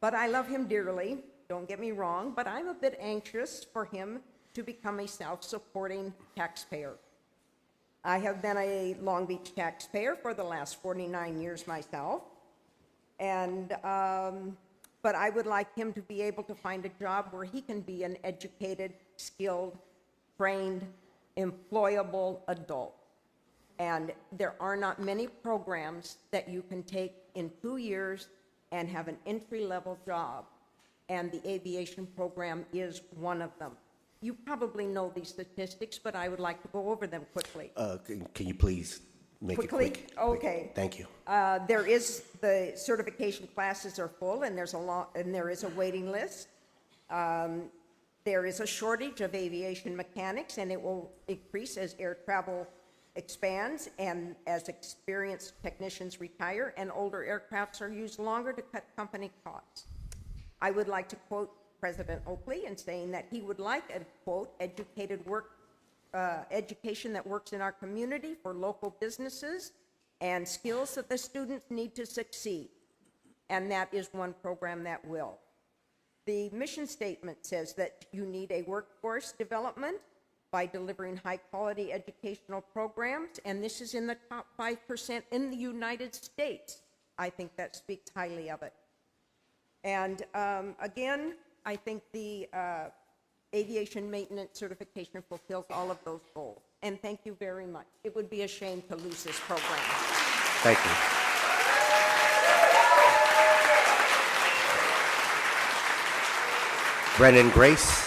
I love him dearly, don't get me wrong, but I'm a bit anxious for him to become a self-supporting taxpayer. I have been a Long Beach taxpayer for the last 49 years myself, and but I would like him to be able to find a job where he can be an educated, skilled, trained, employable adult. And there are not many programs that you can take in 2 years and have an entry-level job. and the aviation program is one of them. You probably know these statistics, but I would like to go over them quickly. Can you please make it Quickly? quick? Okay. Thank you. There is, the certification classes are full, and there is a waiting list. There is a shortage of aviation mechanics, and it will increase as air travel expands and as experienced technicians retire and older aircrafts are used longer to cut company costs. I would like to quote President Oakley in saying that he would like a, quote, education that works in our community for local businesses and skills that the students need to succeed. And that is one program that will. The mission statement says that you need a workforce development by delivering high-quality educational programs, and this is in the top 5% in the United States. I think that speaks highly of it. And again, I think the aviation maintenance certification fulfills all of those goals. And thank you very much. It would be a shame to lose this program. Thank you. Brennan Grace.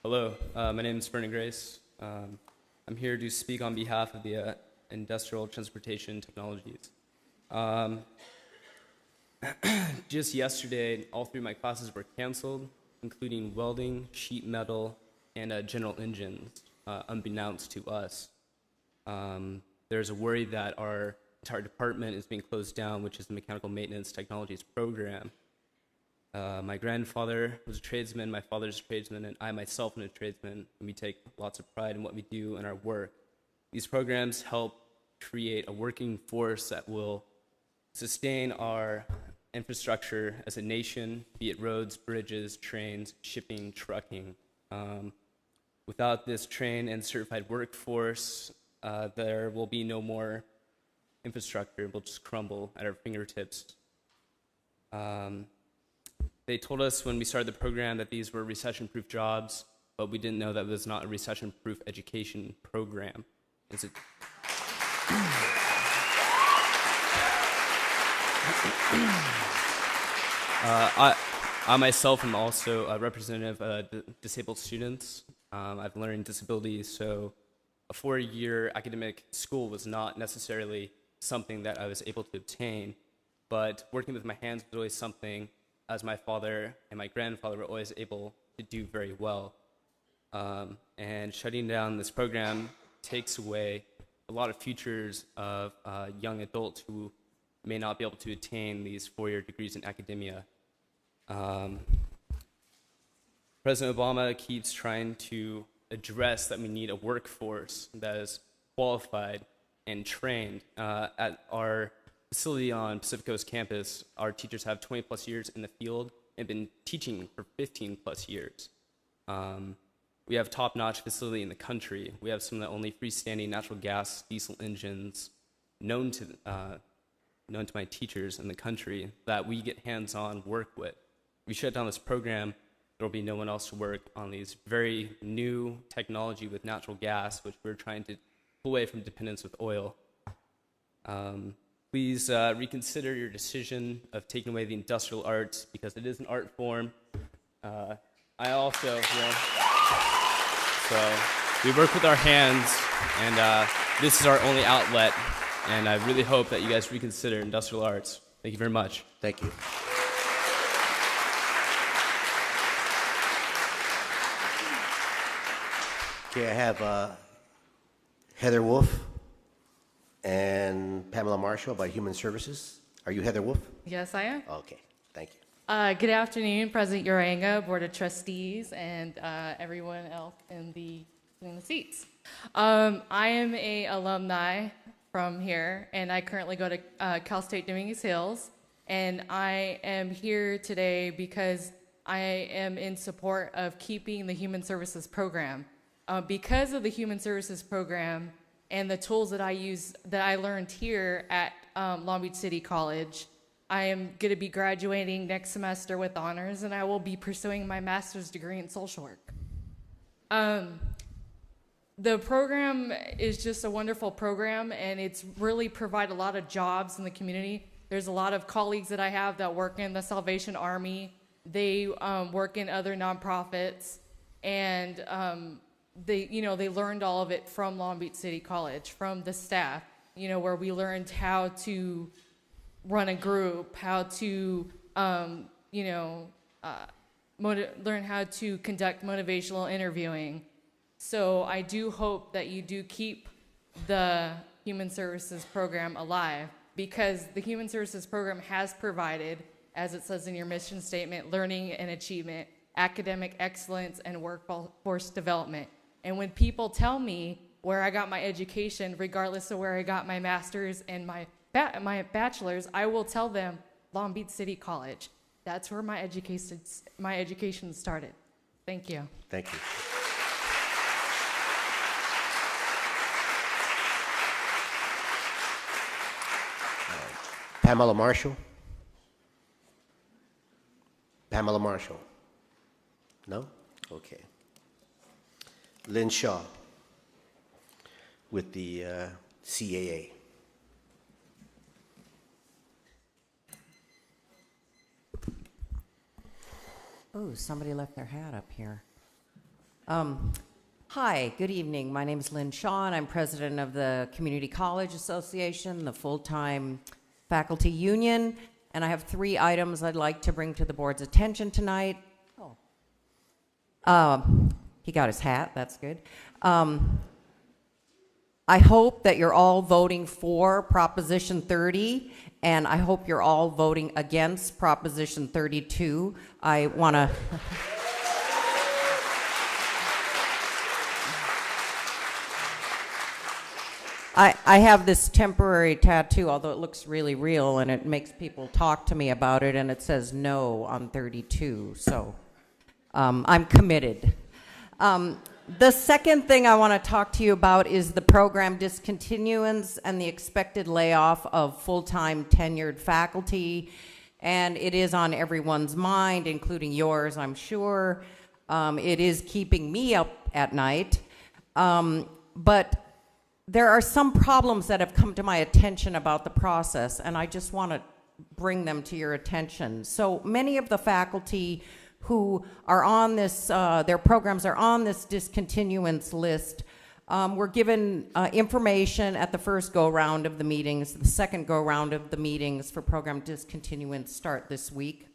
Hello, my name is Brennan Grace. I'm here to speak on behalf of the Industrial Transportation Technologies. Just yesterday, all three of my classes were canceled, including welding, sheet metal, and general engines, unbeknownst to us. There's a worry that our entire department is being closed down, which is the Mechanical Maintenance Technologies program. My grandfather was a tradesman, my father's a tradesman, and I myself am a tradesman, and we take lots of pride in what we do and our work. These programs help create a working force that will sustain our infrastructure as a nation, be it roads, bridges, trains, shipping, trucking. Without this trained and certified workforce, there will be no more infrastructure. It will just crumble at our fingertips. They told us when we started the program that these were recession-proof jobs, but we didn't know that it was not a recession-proof education program. Is it? I myself am also a representative of disabled students. I've learning disabilities, so a 4-year academic school was not necessarily something that I was able to obtain, but working with my hands was always something, as my father and my grandfather were always able to do very well. And shutting down this program takes away a lot of futures of young adults who may not be able to attain these 4-year degrees in academia. President Obama keeps trying to address that we need a workforce that is qualified and trained. At our facility on Pacific Coast campus, our teachers have 20 plus years in the field and been teaching for 15 plus years. We have top-notch facility in the country. We have some of the only freestanding natural gas diesel engines known to my teachers in the country that we get hands-on work with. If we shut down this program, there will be no one else to work on these very new technology with natural gas, which we're trying to pull away from dependence with oil. Please reconsider your decision of taking away the industrial arts, because it is an art form. I also, so we work with our hands, and this is our only outlet, and I really hope that you guys reconsider industrial arts. Thank you very much. Thank you. Okay, I have Heather Wolf and Pamela Marshall by Human Services. Are you Heather Wolf? Yes, I am. Okay, thank you. Good afternoon, President Uranga, Board of Trustees, and everyone else in the seats. I am a alumni from here, and I currently go to Cal State Dominguez Hills, and I am here today because I am in support of keeping the Human Services program. Because of the Human Services program and the tools that I learned here at Long Beach City College, I am going to be graduating next semester with honors, and I will be pursuing my master's degree in social work. The program is just a wonderful program, and it's really provide a lot of jobs in the community. There's a lot of colleagues that I have that work in the Salvation Army. They work in other nonprofits, and they learned all of it from Long Beach City College, from the staff, where we learned how to run a group, how to, learn how to conduct motivational interviewing. So I do hope that you do keep the Human Services Program alive, because the Human Services Program has provided, as it says in your mission statement, learning and achievement, academic excellence, and workforce development. And when people tell me where I got my education, regardless of where I got my master's and my bachelor's, I will tell them Long Beach City College. That's where my education started. Thank you. Thank you. Pamela Marshall? Pamela Marshall? No? Okay. Lynn Shaw with the CAA. Oh, somebody left their hat up here. Hi, good evening. My name is Lynn Shaw, and I'm president of the Community College Association, the full-time faculty union, and I have 3 items I'd like to bring to the board's attention tonight. He got his hat, that's good. I hope that you're all voting for Proposition 30, and I hope you're all voting against Proposition 32. I want to... I have this temporary tattoo, although it looks really real, and it makes people talk to me about it, and it says no on 32, so I'm committed. The second thing I want to talk to you about is the program discontinuance and the expected layoff of full-time tenured faculty, and it is on everyone's mind, including yours, I'm sure. It is keeping me up at night, but there are some problems that have come to my attention about the process, and I just want to bring them to your attention. So many of the faculty who are on this, their programs are on this discontinuance list, were given information at the first go-round of the meetings. The second go-round of the meetings for program discontinuance start this week.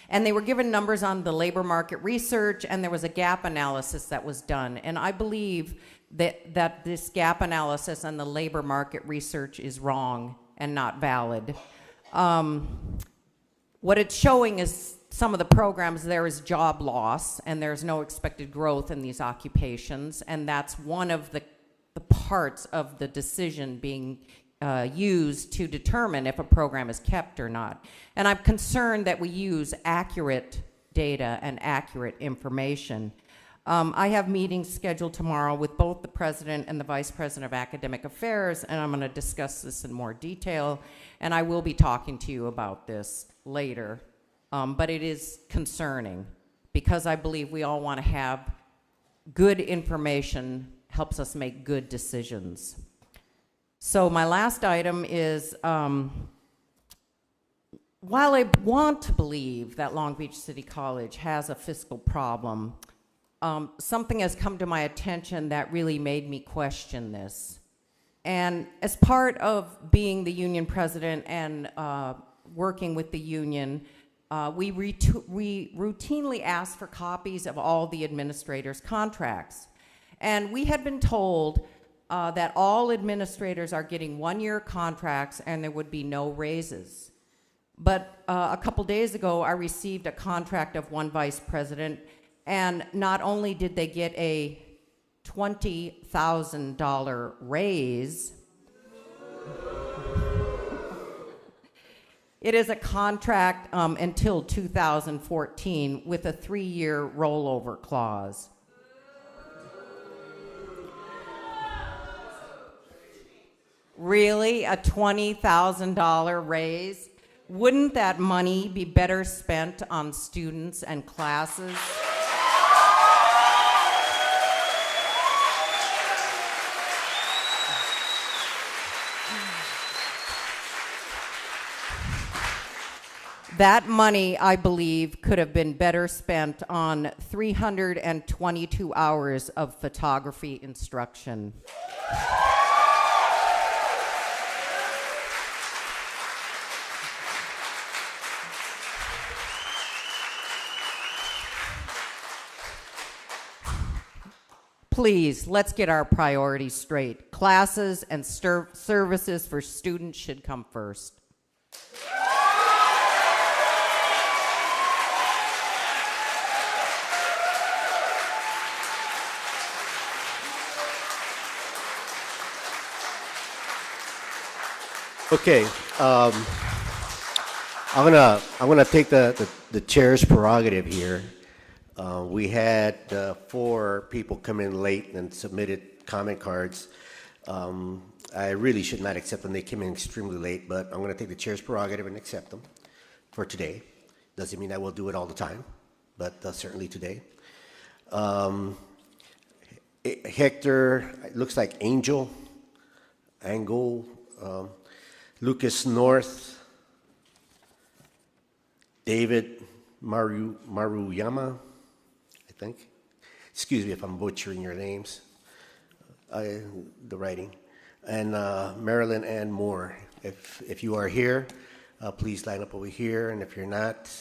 And they were given numbers on the labor market research, and there was a gap analysis that was done. And I believe that this gap analysis and the labor market research is wrong and not valid. What it's showing is some of the programs, there is job loss, and there's no expected growth in these occupations, and that's one of the parts of the decision being used to determine if a program is kept or not. And I'm concerned that we use accurate data and accurate information. I have meetings scheduled tomorrow with both the president and the vice president of academic affairs, and I'm going to discuss this in more detail, and I will be talking to you about this later. But it is concerning, because I believe we all want to have good information, helps us make good decisions. So my last item is, while I want to believe that Long Beach City College has a fiscal problem, something has come to my attention that really made me question this. And as part of being the union president and working with the union, we routinely ask for copies of all the administrators' contracts. And we had been told that all administrators are getting 1-year contracts and there would be no raises. But a couple days ago, I received a contract of one vice president, and not only did they get a $20,000 raise, it is a contract until 2014 with a 3-year rollover clause. Really? A $20,000 raise? Wouldn't that money be better spent on students and classes? that money, I believe, could have been better spent on 322 hours of photography instruction. Please, let's get our priorities straight. Classes and services for students should come first. Okay, I'm gonna take the chair's prerogative here. We had 4 people come in late and submitted comment cards. I really should not accept them. They came in extremely late, but I'm going to take the chair's prerogative and accept them for today. Doesn't mean I will do it all the time, but certainly today. Hector, it looks like Angel, Lucas North, David Maruyama, I think. Excuse me if I'm butchering your names, the writing. And Marilyn Ann Moore. If you are here, please line up over here. And if you're not,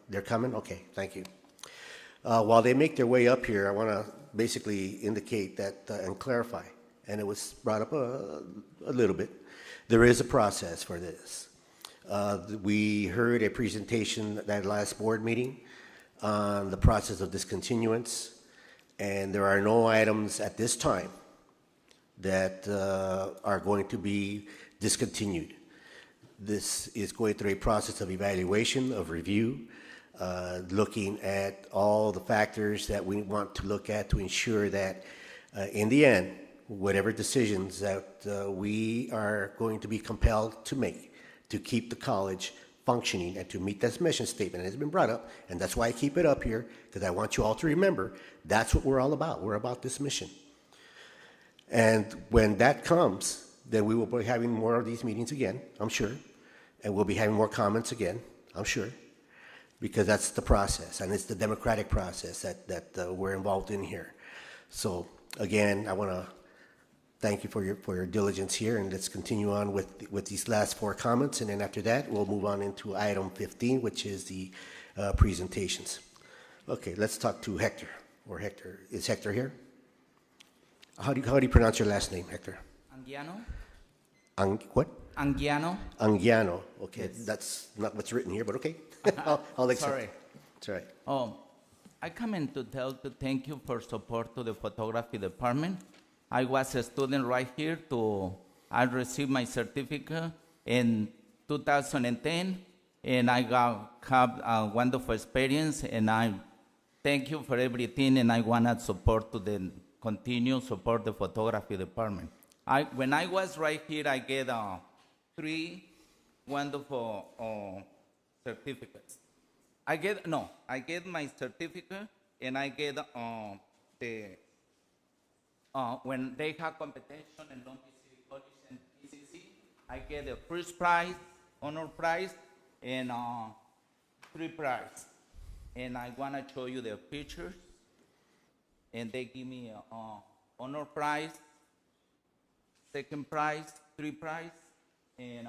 they're coming? Okay, thank you. While they make their way up here, I want to basically indicate that and clarify, and it was brought up a little bit. There is a process for this. We heard a presentation at that last board meeting on the process of discontinuance, and there are no items at this time that are going to be discontinued. This is going through a process of evaluation, of review, looking at all the factors that we want to look at to ensure that in the end, whatever decisions that we are going to be compelled to make to keep the college functioning and to meet this mission statement. It has been brought up, and that's why I keep it up here, because I want you all to remember that's what we're all about. We're about this mission. And when that comes, then we will be having more of these meetings again, I'm sure, and we'll be having more comments again, I'm sure, because that's the process, and it's the democratic process that we're involved in here. So again, I want to thank you for your diligence here, and let's continue on with these last 4 comments, and then after that, we'll move on into item 15, which is the presentations. Okay, let's talk to Hector, or Hector. Is Hector here? How do you pronounce your last name, Hector? Anguiano. What? Anguiano. Anguiano. Okay, Yes. that's not what's written here, but okay. I'll accept Sorry. it. That's right. Oh, I come in to thank you for support to the photography department. I was a student right here I received my certificate in 2010, and I have a wonderful experience, and I thank you for everything, and I want to continue support the photography department. When I was right here, I get 3 wonderful certificates. I get my certificate, and I get when they have competition in Long Beach City College and PCC, I get the first prize, honor prize, and 3 prizes. And I want to show you the pictures. And they give me honor prize, second prize, 3 prize, and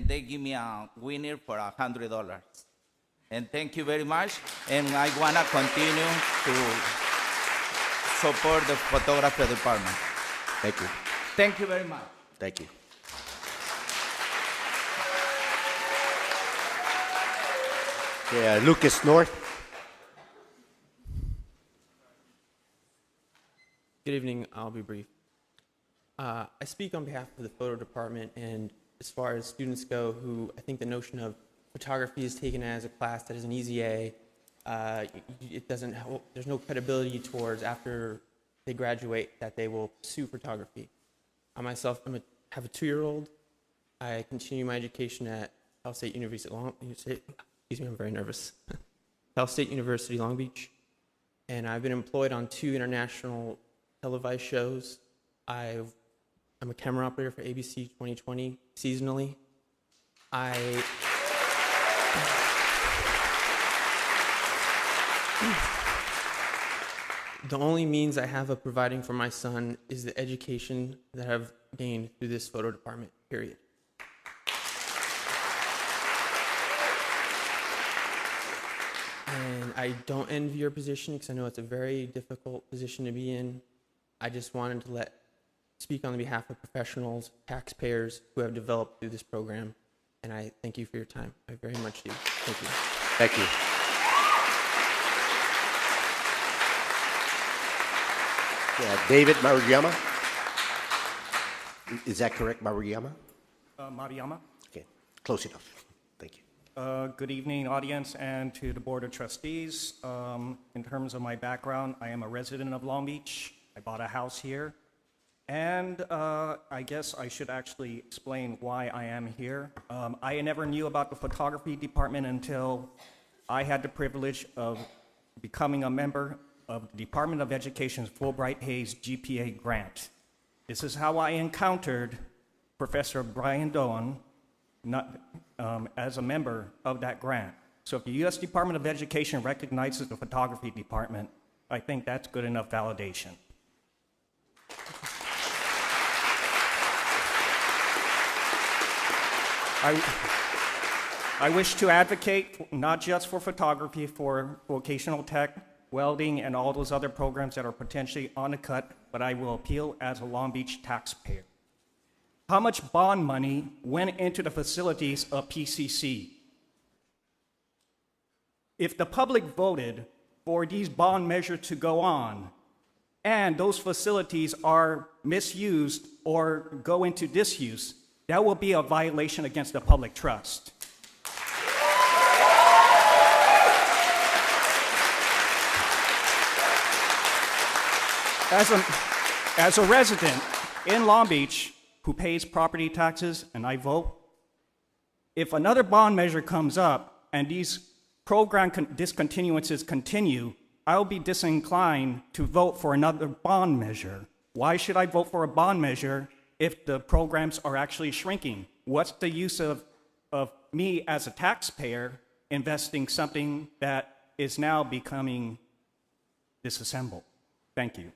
they give me a winner for $100. And thank you very much. And I want to continue to support the photography department. Thank you. Thank you very much. Thank you. Yeah, Lucas North. Good evening. I'll be brief. I speak on behalf of the photo department, and as far as students go who I think the notion of photography is taken as a class that is an easy A, it doesn't help, there's no credibility towards after they graduate that they will pursue photography. I myself have a 2-year-old. I continue my education at Cal State University, excuse me, I'm very nervous. Cal State University, Long Beach. And I've been employed on 2 international televised shows. I'm a camera operator for ABC 2020 seasonally. The only means I have of providing for my son is the education that I've gained through this photo department, period. And I don't envy your position because I know it's a very difficult position to be in. I just wanted to speak on behalf of professionals, taxpayers who have developed through this program. And I thank you for your time. I very much do. Thank you. Thank you. David Maruyama. Is that correct, Maruyama? Maruyama. Okay, close enough. Thank you. Good evening, audience, and to the Board of Trustees. In terms of my background, I am a resident of Long Beach. I bought a house here. And I guess I should actually explain why I am here. I never knew about the photography department until I had the privilege of becoming a member of the Department of Education's Fulbright Hayes GPA grant. This is how I encountered Professor Brian Doan as a member of that grant. So if the U.S. Department of Education recognizes the photography department, I think that's good enough validation. I wish to advocate not just for photography, for vocational tech, welding, and all those other programs that are potentially on the cut, but I will appeal as a Long Beach taxpayer. How much bond money went into the facilities of PCC? If the public voted for these bond measures to go on, and those facilities are misused or go into disuse, that will be a violation against the public trust. As a resident in Long Beach who pays property taxes and I vote, if another bond measure comes up and these program discontinuances continue, I'll be disinclined to vote for another bond measure. Why should I vote for a bond measure if the programs are actually shrinking? What's the use of me as a taxpayer investing something that is now becoming disassembled? Thank you.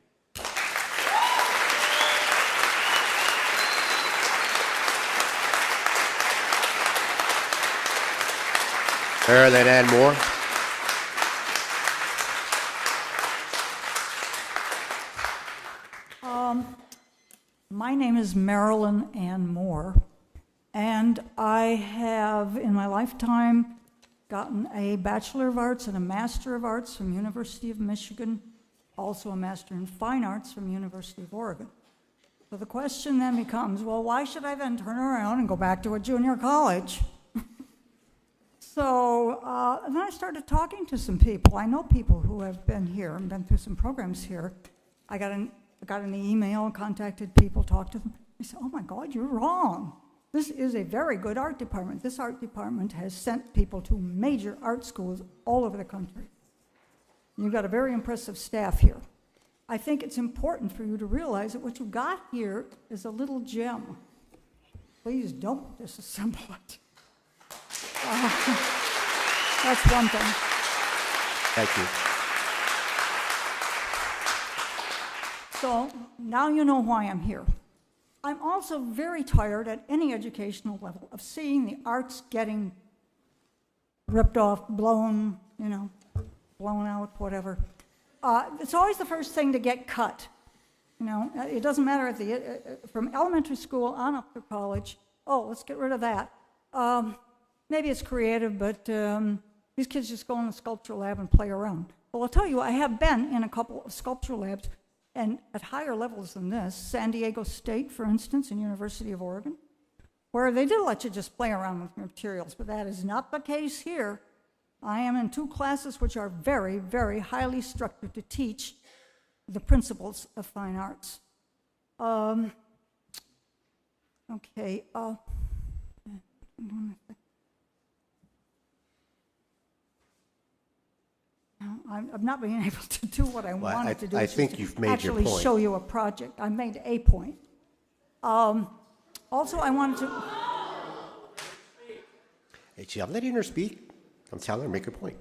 Marilyn Ann Moore. My name is Marilyn Ann Moore, and I have, in my lifetime, gotten a Bachelor of Arts and a Master of Arts from University of Michigan, also a Master in Fine Arts from University of Oregon. So the question then becomes, well, why should I then turn around and go back to a junior college? So then I started talking to some people. I know people who have been here and been through some programs here. I got an email, contacted people, talked to them. They said, oh my God, you're wrong. This is a very good art department. This art department has sent people to major art schools all over the country. You've got a very impressive staff here. I think it's important for you to realize that what you got here is a little gem. Please don't disassemble it. That's one thing. Thank you. So now you know why I'm here. I'm also very tired at any educational level of seeing the arts getting ripped off, blown out, whatever. It's always the first thing to get cut. It doesn't matter if from elementary school on up to college. Oh, let's get rid of that. Maybe it's creative, but these kids just go in the sculpture lab and play around. Well, I'll tell you, I have been in a couple of sculpture labs, and at higher levels than this, San Diego State, for instance, and University of Oregon, where they do let you just play around with materials, but that is not the case here. I am in 2 classes which are very, very highly structured to teach the principles of fine arts. Okay. I'm not being able to do what I wanted to do. I think you've made your point. Actually show you a project. I made a point. Also, I wanted to... Hey, I'm letting her speak. I'm telling her, make her point.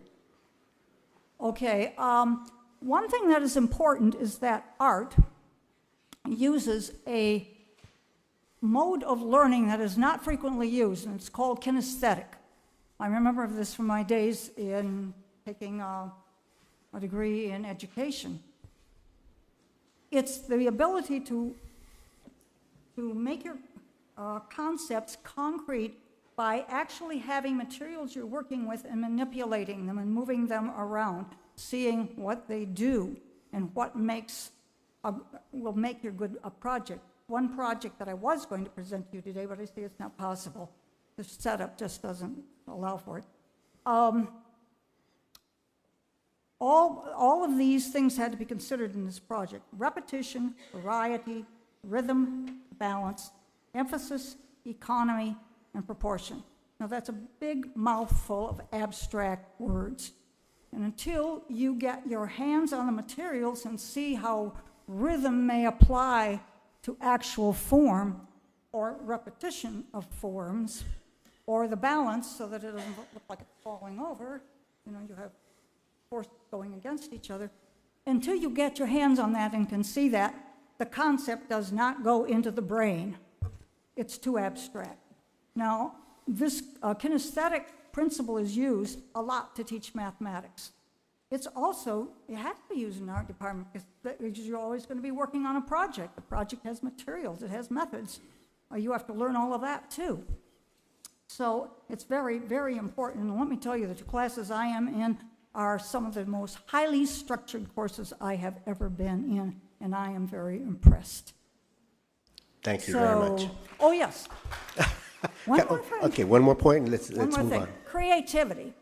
Okay, one thing that is important is that art uses a mode of learning that is not frequently used, and it's called kinesthetic. I remember this from my days in taking a degree in education. It's the ability to make your concepts concrete by actually having materials you're working with and manipulating them and moving them around, seeing what they do and what will make your good a project. One project that I was going to present to you today, but I see it's not possible. The setup just doesn't allow for it. All of these things had to be considered in this project: repetition, variety, rhythm, balance, emphasis, economy, and proportion. Now that's a big mouthful of abstract words. And until you get your hands on the materials and see how rhythm may apply to actual form or repetition of forms, or the balance so that it doesn't look like it's falling over, you have forces going against each other. Until you get your hands on that and can see that, the concept does not go into the brain. It's too abstract. Now, this kinesthetic principle is used a lot to teach mathematics. It has to be used in the art department because you're always going to be working on a project. The project has materials, it has methods. You have to learn all of that too. So it's very, very important. And let me tell you, the two classes I am in are some of the most highly structured courses I have ever been in, and I am very impressed. Thank you very much. Oh, yes. One more thing. Okay, one more point, and let's One more move thing. on. Creativity.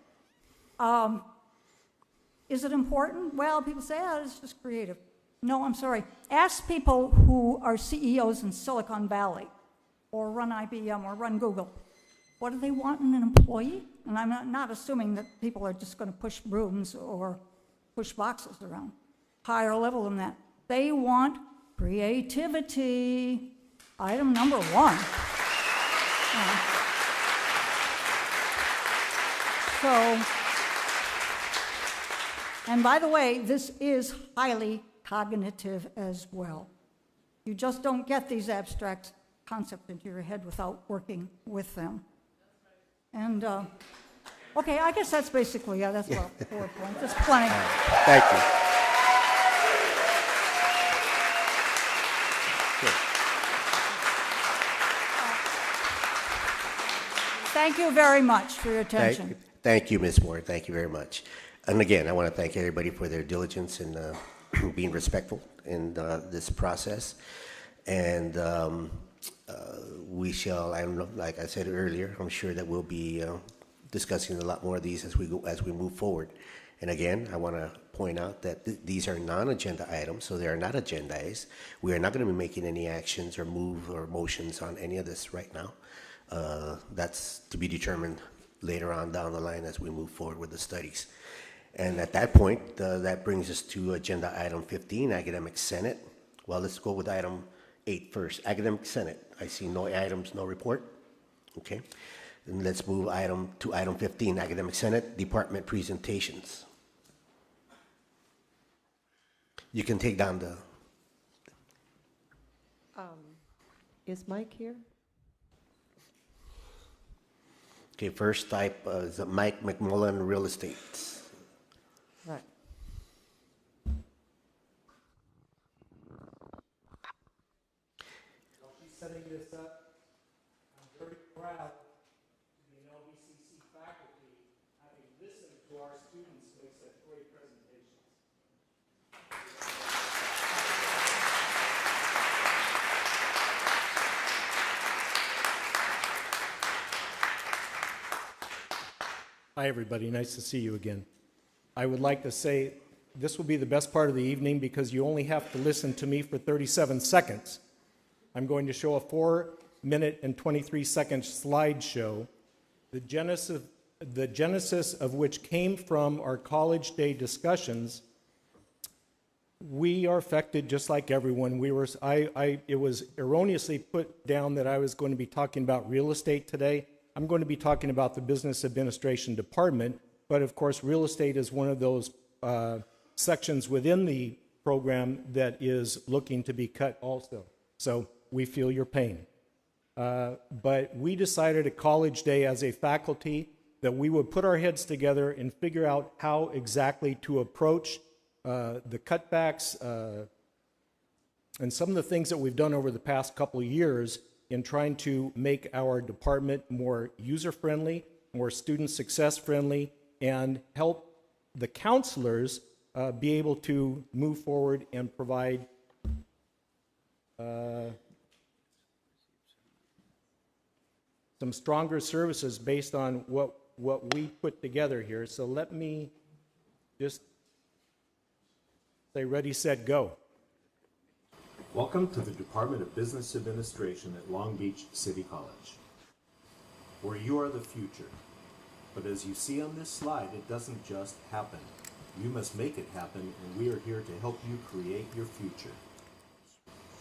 Is it important? Well, people say, it's just creative. No, I'm sorry. Ask people who are CEOs in Silicon Valley or run IBM or run Google. What do they want in an employee? And I'm not assuming that people are just going to push brooms or push boxes around. Higher level than that. They want creativity. Item number one. And by the way, this is highly cognitive as well. You just don't get these abstract concepts into your head without working with them. And, okay, I guess that's basically, that's about 4 points. That's plenty. Thank you. Thank you very much for your attention. Thank you, Ms. Moore. Thank you very much. And again, I want to thank everybody for their diligence in being respectful in this process. And we shall, like I said earlier, I'm sure that we'll be discussing a lot more of these as we move forward. And again, I want to point out that these are non-agenda items, so they are not agendized. We are not going to be making any actions or moves or motions on any of this right now. That's to be determined later on down the line as we move forward with the studies. And at that point, that brings us to agenda item 15, Academic Senate. Well, let's go with item 8 first. Academic Senate. I see no items, no report. Okay. Then let's move to item 15, Academic Senate, Department Presentations. You can take down the... Is Mike here? Okay, first type is Mike McMullen, Real Estate. Right. While she's setting this up, I'm very proud to be an LBCC faculty, having listened to our students make such great presentations. Hi, everybody. Nice to see you again. I would like to say this will be the best part of the evening because you only have to listen to me for 37 seconds. I'm going to show a 4-minute and 23-second slideshow, the genesis of which came from our college day discussions. We are affected just like everyone. It was erroneously put down that I was going to be talking about real estate today. I'm going to be talking about the Business Administration Department but of course, real estate is one of those sections within the program that is looking to be cut also. So we feel your pain. But we decided at College Day as a faculty that we would put our heads together and figure out how exactly to approach the cutbacks and some of the things that we've done over the past couple of years in trying to make our department more user-friendly, more student success-friendly, and help the counselors be able to move forward and provide some stronger services based on what we put together here. So let me just say ready, set, go. Welcome to the Department of Business Administration at Long Beach City College, where you are the future. But as you see on this slide, it doesn't just happen. You must make it happen, and we are here to help you create your future.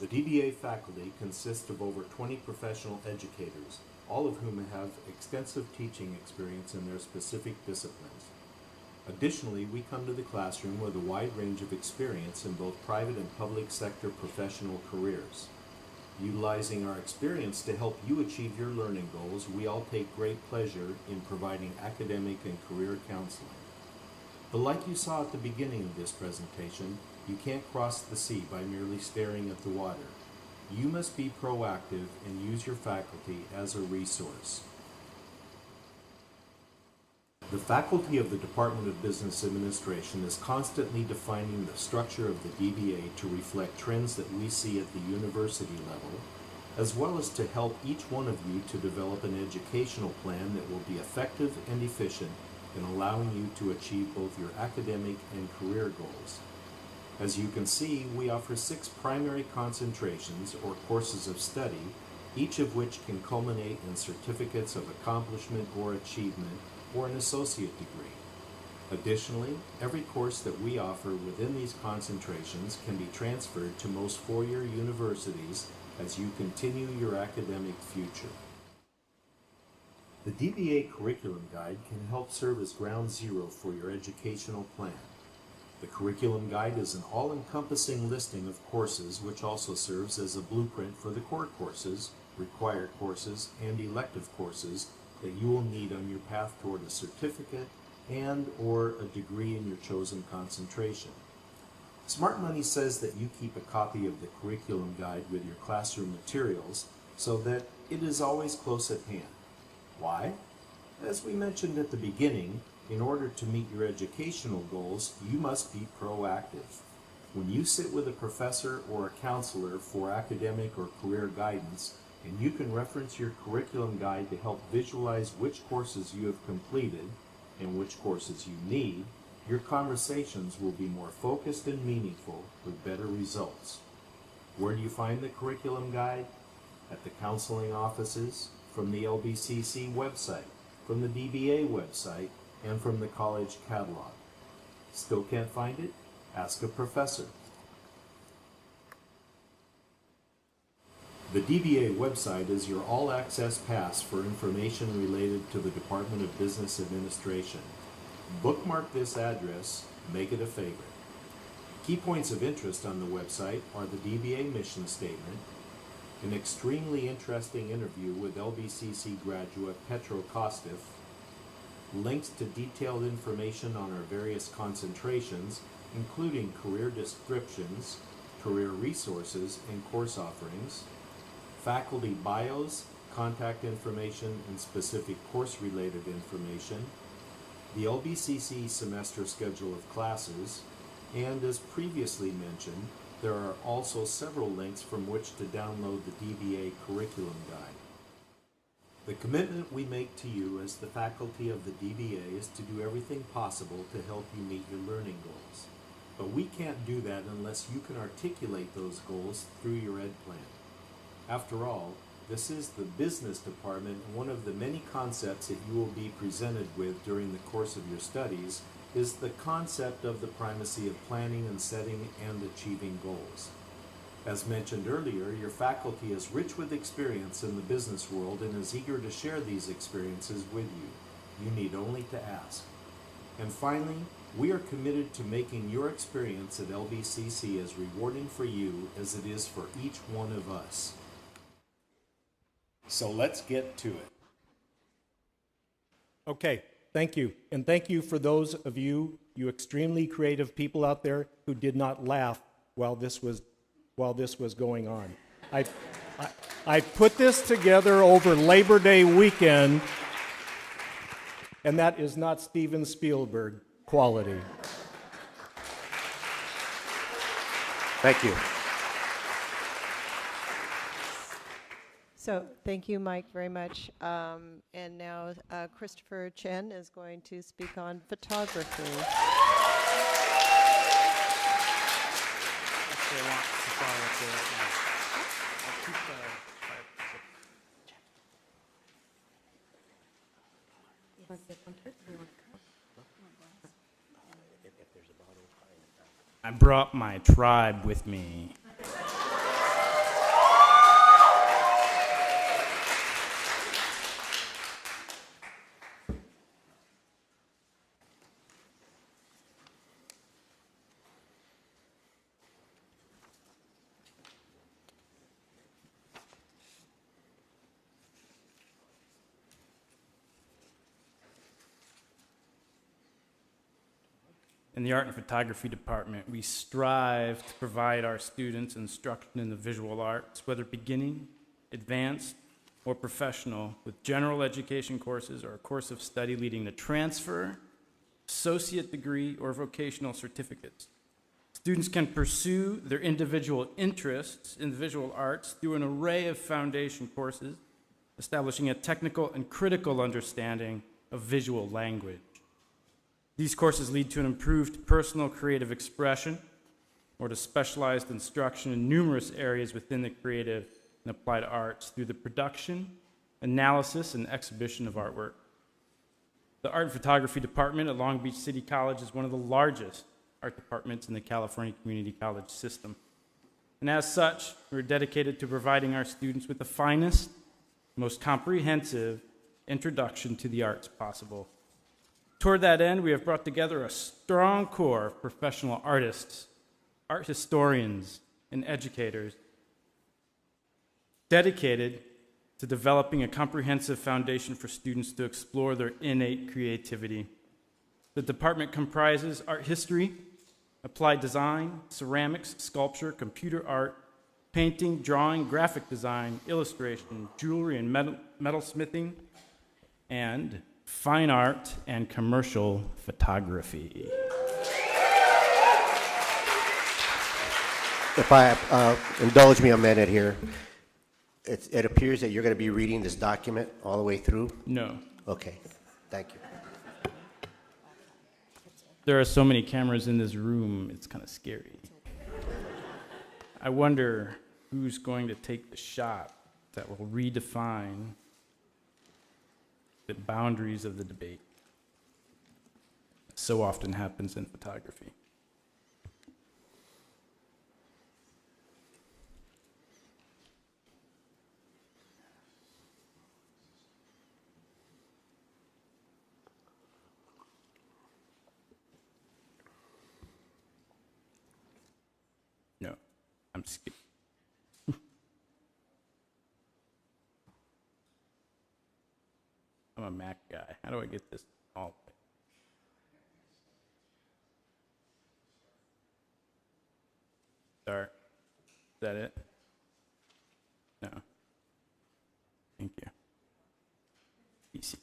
The DBA faculty consists of over 20 professional educators, all of whom have extensive teaching experience in their specific disciplines. Additionally, we come to the classroom with a wide range of experience in both private and public sector professional careers. Utilizing our experience to help you achieve your learning goals, we all take great pleasure in providing academic and career counseling. But like you saw at the beginning of this presentation, you can't cross the sea by merely staring at the water. You must be proactive and use your faculty as a resource. The faculty of the Department of Business Administration is constantly defining the structure of the DBA to reflect trends that we see at the university level, as well as to help each one of you to develop an educational plan that will be effective and efficient in allowing you to achieve both your academic and career goals. As you can see, we offer 6 primary concentrations or courses of study, each of which can culminate in certificates of accomplishment or achievement or an associate degree. Additionally, every course that we offer within these concentrations can be transferred to most four-year universities as you continue your academic future. The DBA Curriculum Guide can help serve as ground zero for your educational plan. The Curriculum Guide is an all-encompassing listing of courses which also serves as a blueprint for the core courses, required courses, and elective courses that you will need on your path toward a certificate and or a degree in your chosen concentration. Smart Money says that you keep a copy of the Curriculum Guide with your classroom materials so that it is always close at hand. Why? As we mentioned at the beginning, in order to meet your educational goals, you must be proactive. When you sit with a professor or a counselor for academic or career guidance, and you can reference your curriculum guide to help visualize which courses you have completed and which courses you need, your conversations will be more focused and meaningful with better results. Where do you find the curriculum guide? At the counseling offices, from the LBCC website, from the DBA website, and from the college catalog. Still can't find it? Ask a professor. The DBA website is your all-access pass for information related to the Department of Business Administration. Bookmark this address, make it a favorite. Key points of interest on the website are the DBA mission statement, an extremely interesting interview with LBCC graduate Petro Kostif, links to detailed information on our various concentrations, including career descriptions, career resources, and course offerings, faculty bios, contact information, and specific course-related information, the LBCC semester schedule of classes, and as previously mentioned, there are also several links from which to download the DBA Curriculum Guide. The commitment we make to you as the faculty of the DBA is to do everything possible to help you meet your learning goals. But we can't do that unless you can articulate those goals through your ed plan. After all, this is the business department, and one of the many concepts that you will be presented with during the course of your studies is the concept of the primacy of planning and setting and achieving goals. As mentioned earlier, your faculty is rich with experience in the business world and is eager to share these experiences with you. You need only to ask. And finally, we are committed to making your experience at LBCC as rewarding for you as it is for each one of us. So let's get to it. Okay, thank you. And thank you for those of you extremely creative people out there who did not laugh while this was going on. I put this together over Labor Day weekend, and that is not Steven Spielberg quality. Thank you. So thank you, Mike, very much. And now Christopher Chen is going to speak on photography. I brought my tribe with me. In the art and photography department, we strive to provide our students instruction in the visual arts, whether beginning, advanced, or professional, with general education courses or a course of study leading to transfer, associate degree, or vocational certificates. Students can pursue their individual interests in the visual arts through an array of foundation courses, establishing a technical and critical understanding of visual language. These courses lead to an improved personal creative expression or to specialized instruction in numerous areas within the creative and applied arts through the production, analysis, and exhibition of artwork. The art and photography department at Long Beach City College is one of the largest art departments in the California Community College system. And as such, we're dedicated to providing our students with the finest, most comprehensive introduction to the arts possible. Toward that end, we have brought together a strong core of professional artists, art historians, and educators dedicated to developing a comprehensive foundation for students to explore their innate creativity. The department comprises art history, applied design, ceramics, sculpture, computer art, painting, drawing, graphic design, illustration, jewelry and metalsmithing, and fine art and commercial photography. If I indulge me a minute here, it appears that you're going to be reading this document all the way through? No. Okay, thank you. There are so many cameras in this room, it's kind of scary. I wonder who's going to take the shot that will redefine the boundaries of the debate. So often happens in photography. No, I'm skipping. I'm a Mac guy. How do I get this all the way? Start. Is that it? No. Thank you. Easy.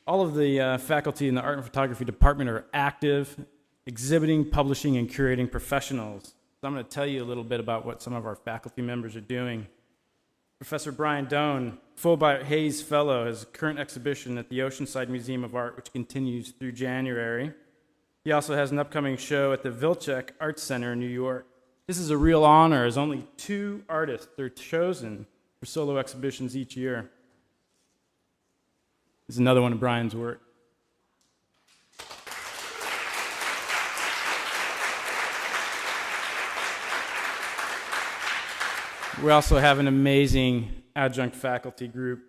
All of the faculty in the art and photography department are active, exhibiting, publishing, and curating professionals. So I'm going to tell you a little bit about what some of our faculty members are doing. Professor Brian Doan, Fulbright Hayes Fellow, has a current exhibition at the Oceanside Museum of Art, which continues through January. He also has an upcoming show at the Vilcek Arts Center in New York. This is a real honor, as only 2 artists are chosen for solo exhibitions each year. This is another one of Brian's work. We also have an amazing adjunct faculty group.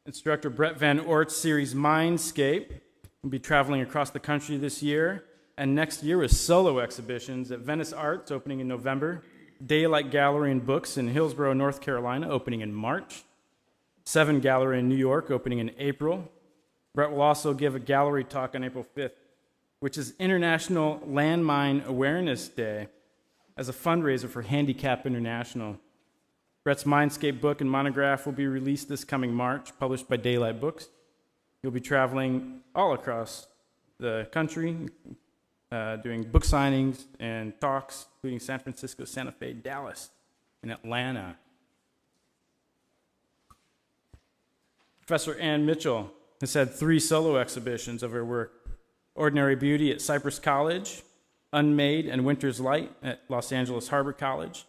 Instructor Brett Van Ort's series Mindscape will be traveling across the country this year and next year with solo exhibitions at Venice Arts opening in November, Daylight Gallery and Books in Hillsborough, North Carolina opening in March, 7 Gallery in New York opening in April. Brett will also give a gallery talk on April 5th, which is International Landmine Awareness Day, as a fundraiser for Handicap International. Brett's Mindscape book and monograph will be released this coming March, published by Daylight Books. He'll be traveling all across the country, doing book signings and talks, including San Francisco, Santa Fe, Dallas, and Atlanta. Professor Ann Mitchell has had 3 solo exhibitions of her work: Ordinary Beauty at Cypress College, Unmade and Winter's Light at Los Angeles Harbor College.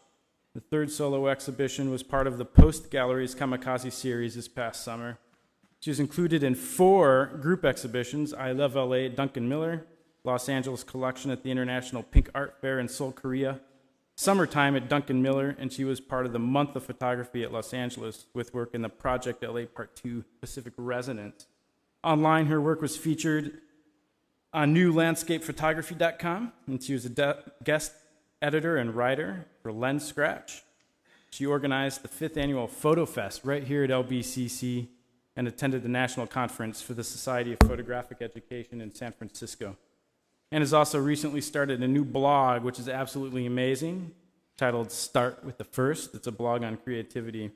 The 3rd solo exhibition was part of the Post Gallery's Kamikaze series this past summer. She was included in 4 group exhibitions: I Love LA at Duncan Miller, Los Angeles Collection at the International Pink Art Fair in Seoul, Korea, Summertime at Duncan Miller, and she was part of the Month of Photography at Los Angeles with work in the Project LA Part 2 Pacific Resonance. Online, her work was featured on newlandscapephotography.com, and she was a guest editor and writer for Lens Scratch. She organized the 5th annual Photo Fest right here at LBCC and attended the national conference for the Society of Photographic Education in San Francisco. And has also recently started a new blog, which is absolutely amazing, titled Start with the First. It's a blog on creativity.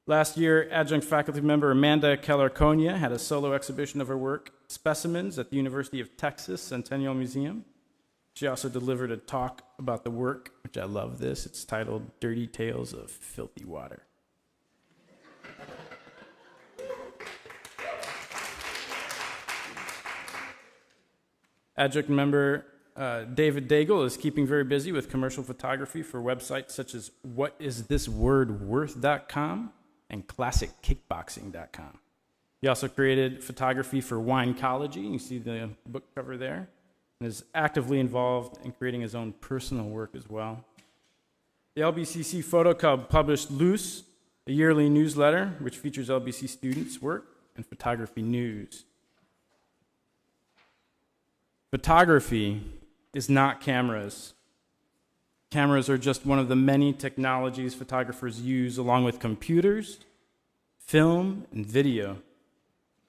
Last year, adjunct faculty member Amanda Keller-Konya had a solo exhibition of her work, Specimens, at the University of Texas Centennial Museum. She also delivered a talk about the work, which I love this. It's titled Dirty Tales of Filthy Water. Adjunct member David Daigle is keeping very busy with commercial photography for websites such as whatisThisWordWorth.com and ClassicKickboxing.com. He also created photography for Winecology. You see the book cover there. And is actively involved in creating his own personal work as well. The LBCC Photo Club published Loose, a yearly newsletter which features LBC students' work and photography news. Photography is not cameras. Cameras are just one of the many technologies photographers use along with computers, film, and video.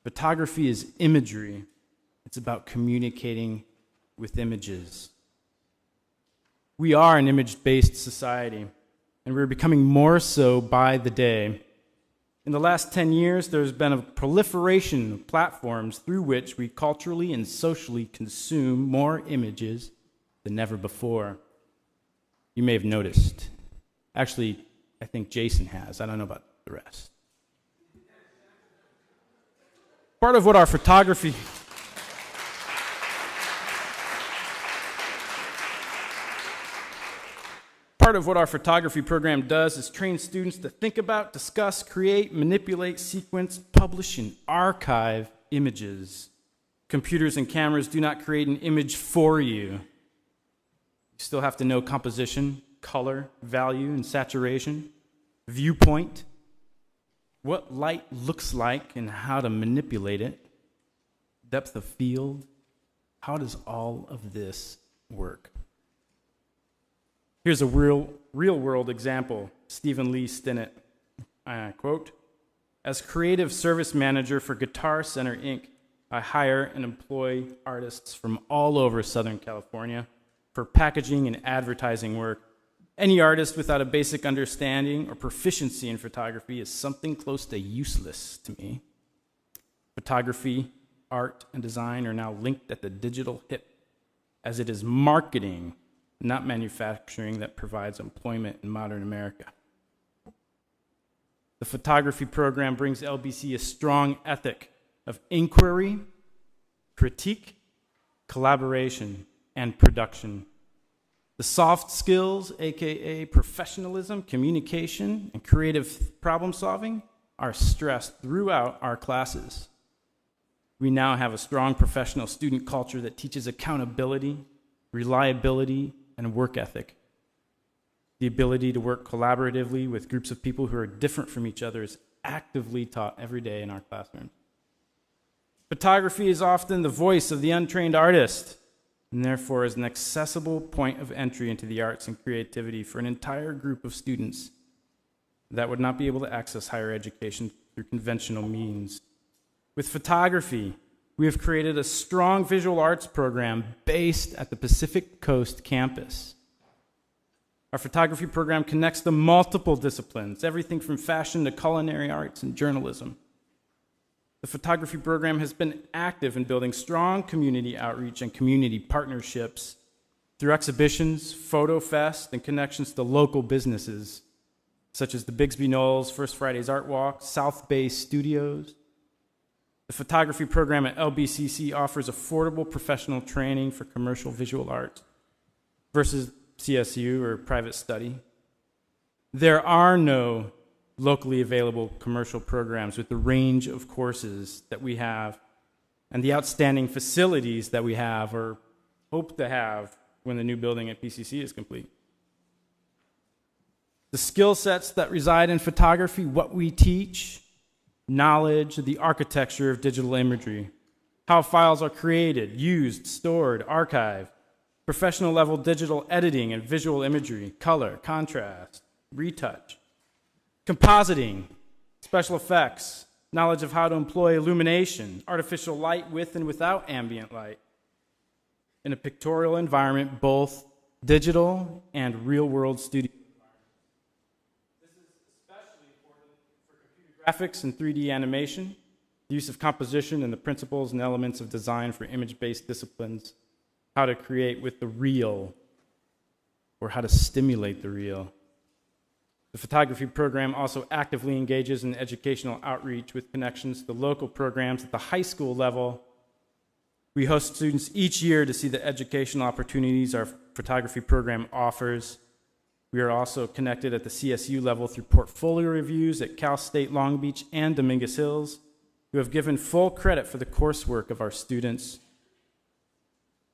Photography is imagery. It's about communicating with images. We are an image-based society, and we're becoming more so by the day. In the last 10 years, there's been a proliferation of platforms through which we culturally and socially consume more images than ever before. You may have noticed. Actually, I think Jason has. I don't know about the rest. Part of what our photography program does is train students to think about, discuss, create, manipulate, sequence, publish, and archive images. Computers and cameras do not create an image for you. You still have to know composition, color, value, and saturation, viewpoint, what light looks like and how to manipulate it, depth of field. How does all of this work? Here's a real-world example. Stephen Lee Stinnett, quote, "As creative service manager for Guitar Center, Inc., I hire and employ artists from all over Southern California for packaging and advertising work. Any artist without a basic understanding or proficiency in photography is something close to useless to me. Photography, art, and design are now linked at the digital hip, as it is marketing, not manufacturing, that provides employment in modern America. The photography program brings LBC a strong ethic of inquiry, critique, collaboration, and production. The soft skills, aka professionalism, communication, and creative problem solving, are stressed throughout our classes. We now have a strong professional student culture that teaches accountability, reliability, and work ethic. The ability to work collaboratively with groups of people who are different from each other is actively taught every day in our classrooms. Photography is often the voice of the untrained artist, and therefore is an accessible point of entry into the arts and creativity for an entire group of students that would not be able to access higher education through conventional means. With photography, we have created a strong visual arts program based at the Pacific Coast campus. Our photography program connects the multiple disciplines, everything from fashion to culinary arts and journalism. The photography program has been active in building strong community outreach and community partnerships through exhibitions, Photo Fest, and connections to local businesses, such as the Bigsby Knolls First Fridays Art Walk, South Bay Studios. The photography program at LBCC offers affordable professional training for commercial visual arts versus CSU or private study. There are no locally available commercial programs with the range of courses that we have and the outstanding facilities that we have or hope to have when the new building at PCC is complete. The skill sets that reside in photography, what we teach, knowledge of the architecture of digital imagery, how files are created, used, stored, archived, professional level digital editing and visual imagery, color, contrast, retouch, compositing, special effects, knowledge of how to employ illumination, artificial light with and without ambient light, in a pictorial environment, both digital and real-world studio. This is especially important for computer graphics and 3D animation, the use of composition and the principles and elements of design for image-based disciplines, how to create with the real, or how to stimulate the real. The photography program also actively engages in educational outreach with connections to local programs at the high school level. We host students each year to see the educational opportunities our photography program offers. We are also connected at the CSU level through portfolio reviews at Cal State Long Beach and Dominguez Hills, who have given full credit for the coursework of our students.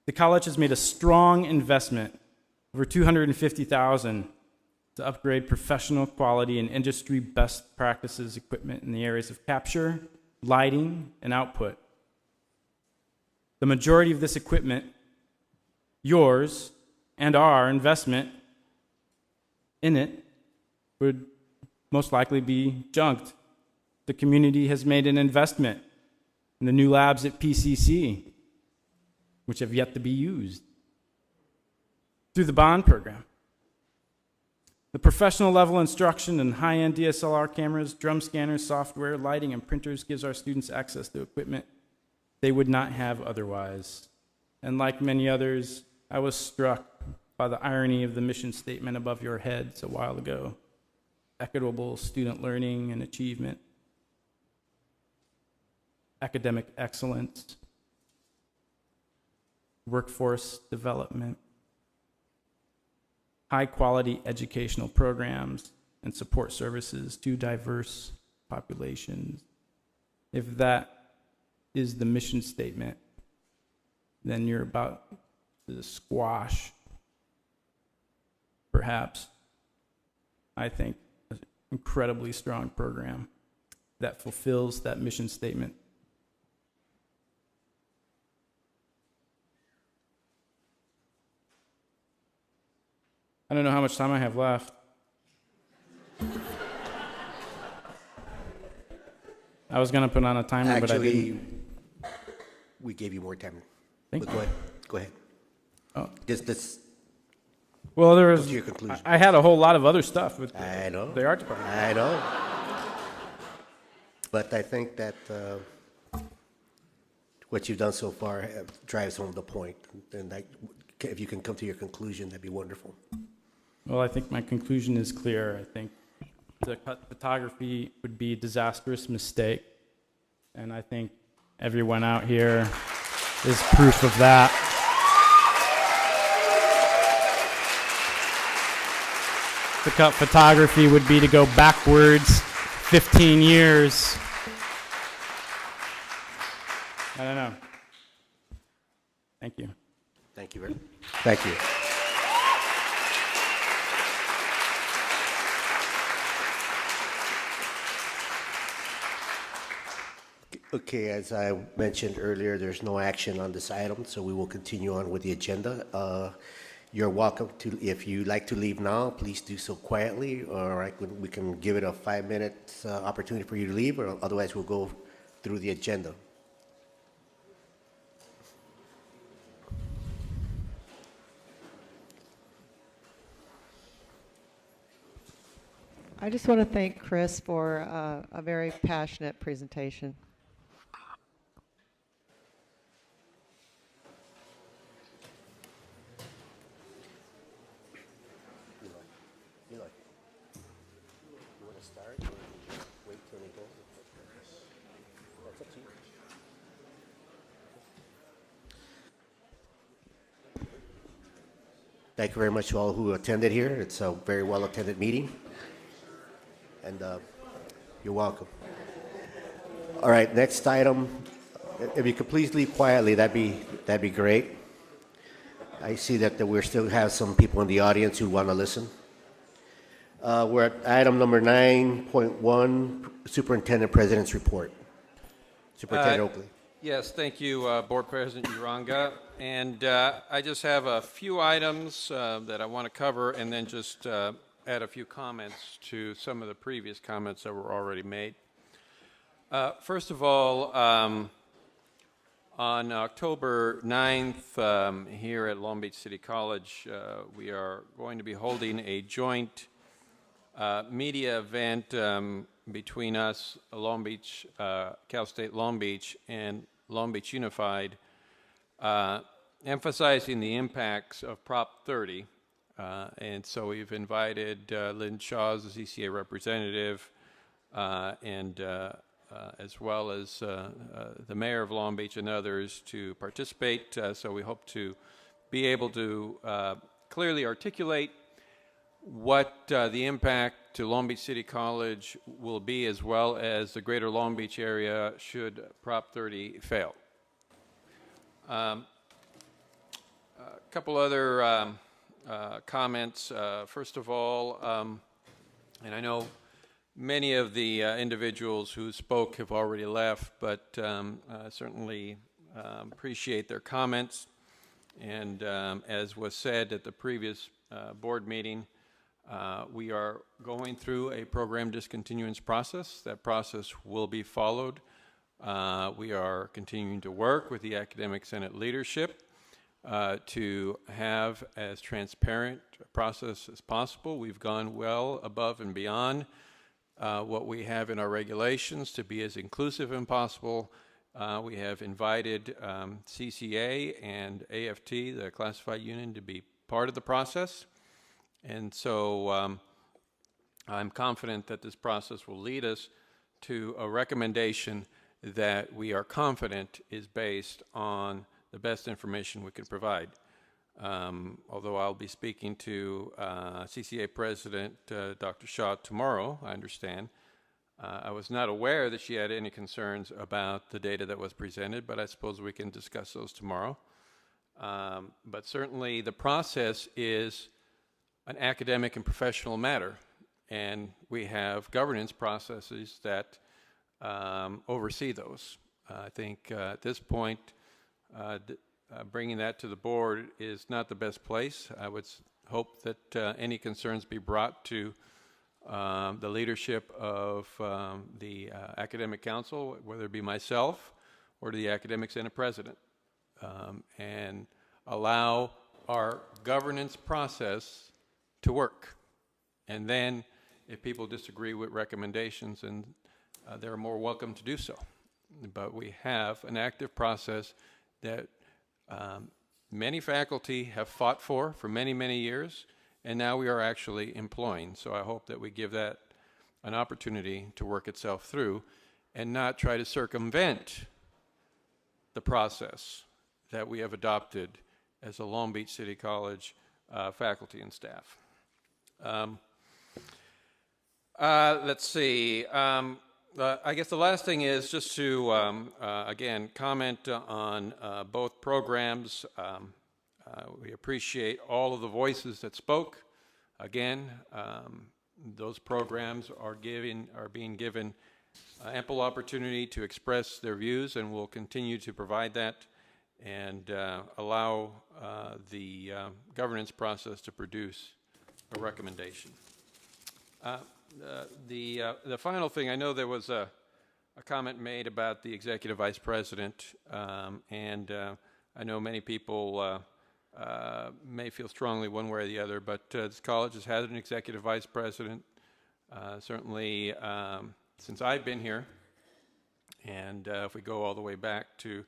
The college has made a strong investment, over $250,000, to upgrade professional quality and industry best practices equipment in the areas of capture, lighting, and output. The majority of this equipment, yours and our investment in it, would most likely be junked. The community has made an investment in the new labs at PCC, which have yet to be used, through the bond program. The professional level instruction in high-end DSLR cameras, drum scanners, software, lighting, and printers gives our students access to equipment they would not have otherwise. And like many others, I was struck by the irony of the mission statement above your heads a while ago: equitable student learning and achievement, academic excellence, workforce development, high-quality educational programs and support services to diverse populations. If that is the mission statement, then you're about to squash, perhaps, I think, an incredibly strong program that fulfills that mission statement. I don't know how much time I have left. I was going to put on a timer, but I didn't. We gave you more time. Thank But you. go ahead. Go ahead. Oh. This. Well, there Come was. to your conclusion. I had a whole lot of other stuff with I know. the art department. I know. But I think that what you've done so far drives home the point. And if you can come to your conclusion, that'd be wonderful. Well, I think my conclusion is clear. I think the photography would be a disastrous mistake. And I think everyone out here is proof of that. To cut photography would be to go backwards 15 years. I don't know. Thank you. Thank you very much. Thank you. Okay, as I mentioned earlier, there's no action on this item, so we will continue on with the agenda. You're welcome to, if you like to leave now, please do so quietly, or we can give it a 5-minute opportunity for you to leave, or otherwise we'll go through the agenda. I just want to thank Chris for a very passionate presentation. You want to start, or wait till they go? That's up to you. Thank you very much to all who attended here. It's a very well-attended meeting, and you're welcome. All right, next item. If you could please leave quietly, that'd be great. I see that we still have some people in the audience who want to listen. We're at item number 9.1, Superintendent President's Report. Superintendent Oakley. Yes, thank you, Board President Uranga. And I just have a few items that I want to cover, and then just add a few comments to some of the previous comments that were already made. First of all, on October 9th, here at Long Beach City College, we are going to be holding a joint media event between us, Long Beach, Cal State Long Beach, and Long Beach Unified, emphasizing the impacts of Prop 30. And so we've invited Lynn Shaw as the CCA representative, and as well as the mayor of Long Beach and others to participate. So we hope to be able to clearly articulate what the impact to Long Beach City College will be, as well as the greater Long Beach area should Prop 30 fail. A couple other comments. First of all, and I know many of the individuals who spoke have already left, but I certainly appreciate their comments. And as was said at the previous board meeting, we are going through a program discontinuance process. That process will be followed. We are continuing to work with the Academic Senate leadership to have as transparent a process as possible. We've gone well above and beyond what we have in our regulations to be as inclusive as possible. We have invited CCA and AFT, the classified union, to be part of the process. And so I'm confident that this process will lead us to a recommendation that we are confident is based on the best information we can provide. Although I'll be speaking to CCA President Dr. Shaw tomorrow, I understand. I was not aware that she had any concerns about the data that was presented, but I suppose we can discuss those tomorrow. But certainly the process is an academic and professional matter, and we have governance processes that oversee those. I think at this point, bringing that to the board is not the best place. I would hope that any concerns be brought to the leadership of the Academic Council, whether it be myself or to the Academic Senate President, and allow our governance process to work. And then if people disagree with recommendations, and they're more welcome to do so. But we have an active process that many faculty have fought for many, many years, and now we are actually employing. So I hope that we give that an opportunity to work itself through and not try to circumvent the process that we have adopted as a Long Beach City College faculty and staff. Let's see. I guess the last thing is just to, again, comment on both programs. We appreciate all of the voices that spoke. Again, those programs are being given ample opportunity to express their views, and will continue to provide that and allow the governance process to produce a recommendation. The final thing, I know there was a comment made about the executive vice president, and I know many people may feel strongly one way or the other, but this college has had an executive vice president certainly since I've been here, and if we go all the way back to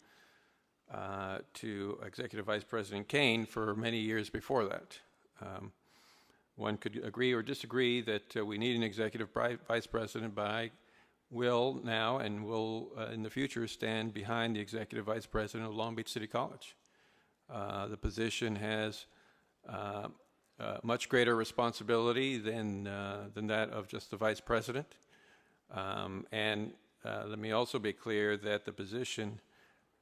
Executive Vice President Kane for many years before that. One could agree or disagree that we need an executive vice president, but I will now and will in the future stand behind the executive vice president of Long Beach City College. The position has much greater responsibility than that of just the vice president. And let me also be clear that the position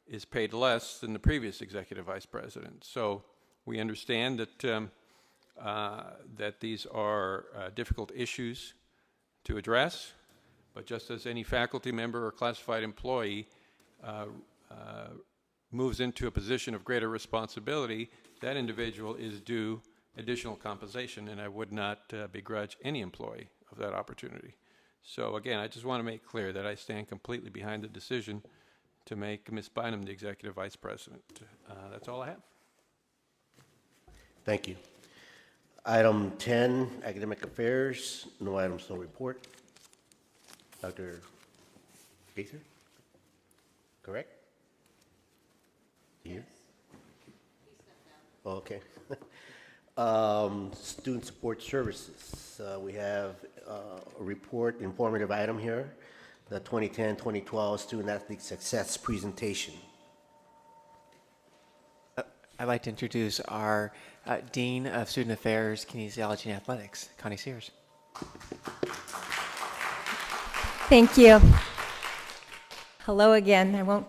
is paid less than the previous executive vice president. So we understand that that these are difficult issues to address, but just as any faculty member or classified employee moves into a position of greater responsibility, that individual is due additional compensation, and I would not begrudge any employee of that opportunity. So again, I just want to make clear that I stand completely behind the decision to make Ms. Bynum the executive vice president. That's all I have. Thank you. Item 10, academic affairs. No items, no report. Dr. Gaither? Correct? Here? Okay. Student support services. We have a report, informative item here, the 2010-2012 Student Athlete Success Presentation. I'd like to introduce our Dean of Student Affairs, Kinesiology and Athletics, Connie Sears. Thank you. Hello again. I won't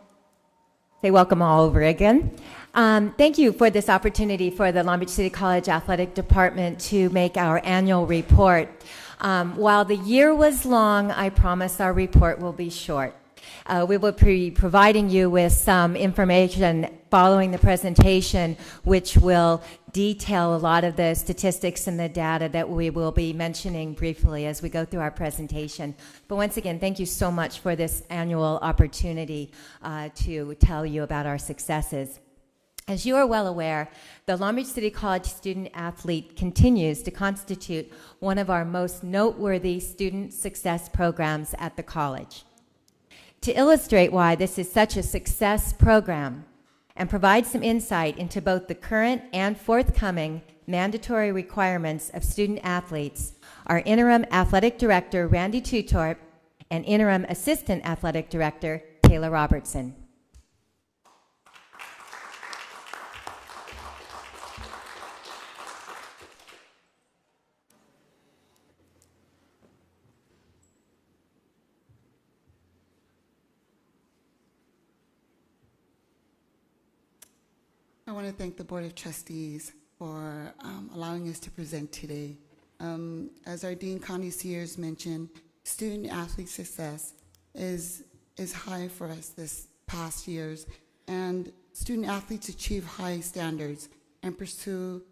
say welcome all over again. Thank you for this opportunity for the Long Beach City College Athletic Department to make our annual report. While the year was long, I promise our report will be short. We will be providing you with some information following the presentation, which will detail a lot of the statistics and the data that we will be mentioning briefly as we go through our presentation. But once again, thank you so much for this annual opportunity to tell you about our successes. As you are well aware, the Long Beach City College Student Athlete continues to constitute one of our most noteworthy student success programs at the college. To illustrate why this is such a success program and provide some insight into both the current and forthcoming mandatory requirements of student athletes, our Interim Athletic Director, Randy Tutorp, and Interim Assistant Athletic Director, Taylor Robertson. I want to thank the Board of Trustees for allowing us to present today. As our Dean Connie Sears mentioned, student athlete success is high for us this past years, and student athletes achieve high standards and pursue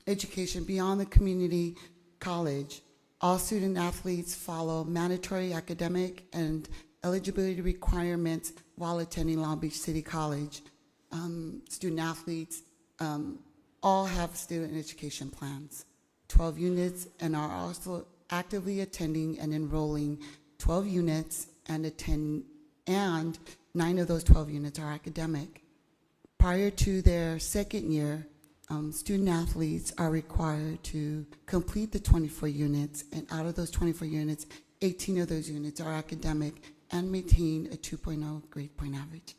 education beyond the community college. All student athletes follow mandatory academic and eligibility requirements while attending Long Beach City College. Student athletes all have student education plans, 12 units, and are also actively attending and enrolling 12 units, and 9 of those 12 units are academic. Prior to their second year, student athletes are required to complete the 24 units, and out of those 24 units, 18 of those units are academic and maintain a 2.0 grade point average.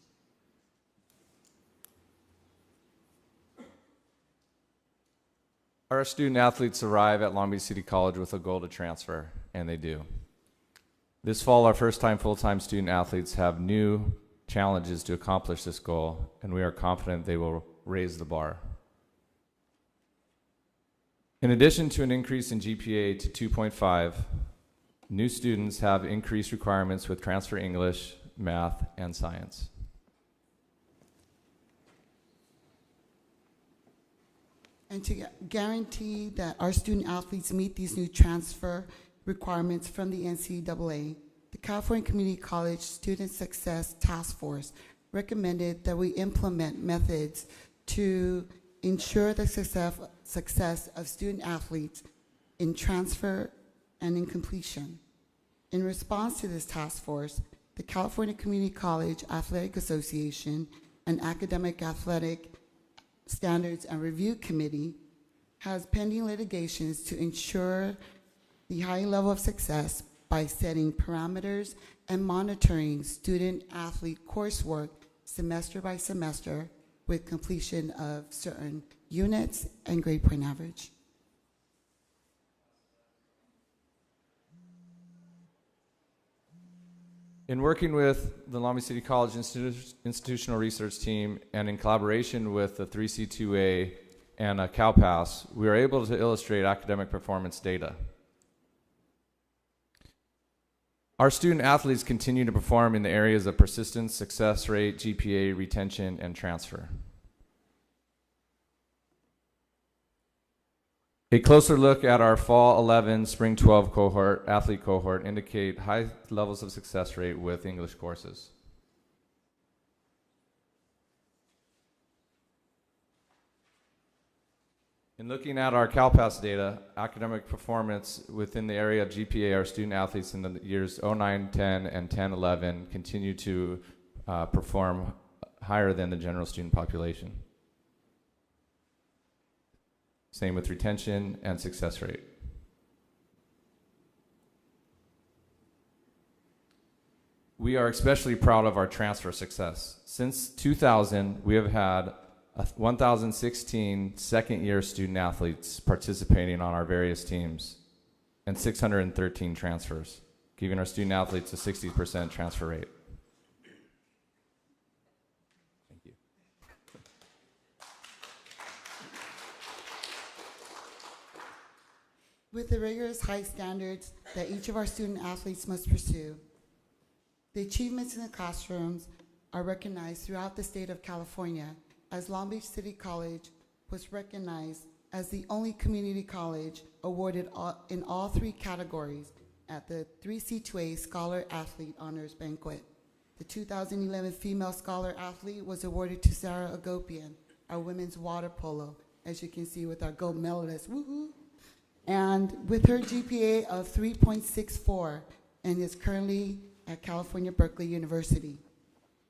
Our student athletes arrive at Long Beach City College with a goal to transfer, and they do. This fall, our first-time full-time student athletes have new challenges to accomplish this goal, and we are confident they will raise the bar. In addition to an increase in GPA to 2.5, New students have increased requirements with transfer English, math, and science. And to guarantee that our student athletes meet these new transfer requirements from the NCAA, the California Community College Student Success Task Force recommended that we implement methods to ensure the success of student athletes in transfer and in completion. In response to this task force, the California Community College Athletic Association and Academic Athletic Standards and Review Committee has pending litigations to ensure the high level of success by setting parameters and monitoring student-athlete coursework semester by semester with completion of certain units and grade point average. In working with the Long Beach City College Institutional Research Team and in collaboration with the 3C2A and CalPass, we are able to illustrate academic performance data. Our student athletes continue to perform in the areas of persistence, success rate, GPA, retention, and transfer. A closer look at our Fall 11, Spring 12 cohort, athlete cohort, indicate high levels of success rate with English courses. In looking at our CalPass data, academic performance within the area of GPA, our student athletes in the years 09, 10, and 10, 11 continue to perform higher than the general student population. Same with retention and success rate. We are especially proud of our transfer success. Since 2000, we have had 1,016 second-year student athletes participating on our various teams and 613 transfers, giving our student athletes a 60% transfer rate. Thank you. With the rigorous high standards that each of our student athletes must pursue, the achievements in the classrooms are recognized throughout the state of California, as Long Beach City College was recognized as the only community college awarded in all three categories at the 3C2A Scholar Athlete Honors Banquet. The 2011 Female Scholar Athlete was awarded to Sarah Agopian, our women's water polo, as you can see with our gold medalist, woohoo! And with her GPA of 3.64 and is currently at California Berkeley University.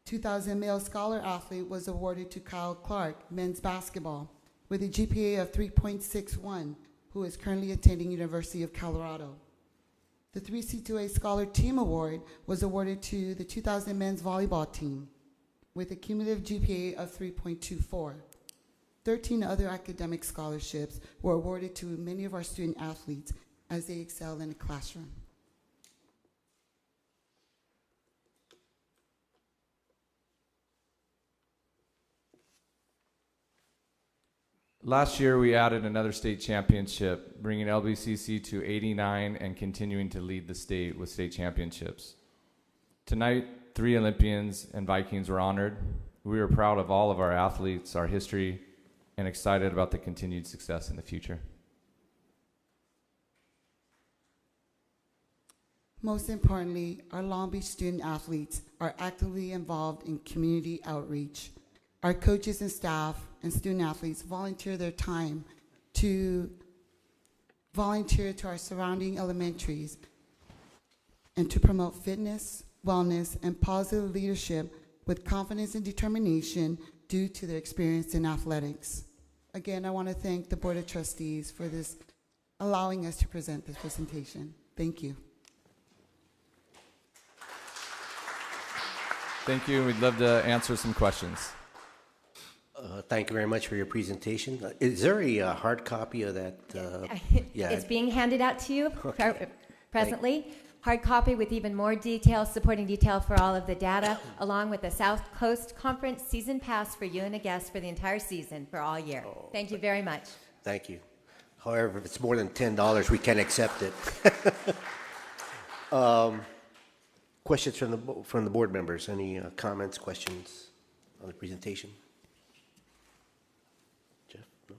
2000 Male Scholar Athlete was awarded to Kyle Clark, men's basketball, with a GPA of 3.61, who is currently attending University of Colorado. The 3C2A Scholar Team Award was awarded to the 2000 men's volleyball team, with a cumulative GPA of 3.24. 13 other academic scholarships were awarded to many of our student athletes as they excel in the classroom. Last year, we added another state championship, bringing LBCC to 89 and continuing to lead the state with state championships. Tonight, 3 Olympians and Vikings were honored. We are proud of all of our athletes, our history, and excited about the continued success in the future. Most importantly, our Long Beach student athletes are actively involved in community outreach. Our coaches and staff and student athletes volunteer their time to volunteer to our surrounding elementaries and to promote fitness, wellness, and positive leadership with confidence and determination due to their experience in athletics. Again, I want to thank the Board of Trustees for this, allowing us to present this presentation. Thank you. Thank you. We'd love to answer some questions. Thank you very much for your presentation. Is there a hard copy of that? Yeah. It's being handed out to you presently. Hard copy with even more details, supporting detail for all of the data, along with the South Coast Conference season pass for you and a guest for the entire season for all year. Thank you very much. Thank you. However, if it's more than $10, we can accept it. Questions from the board members? Any comments, questions on the presentation? Jeff? No?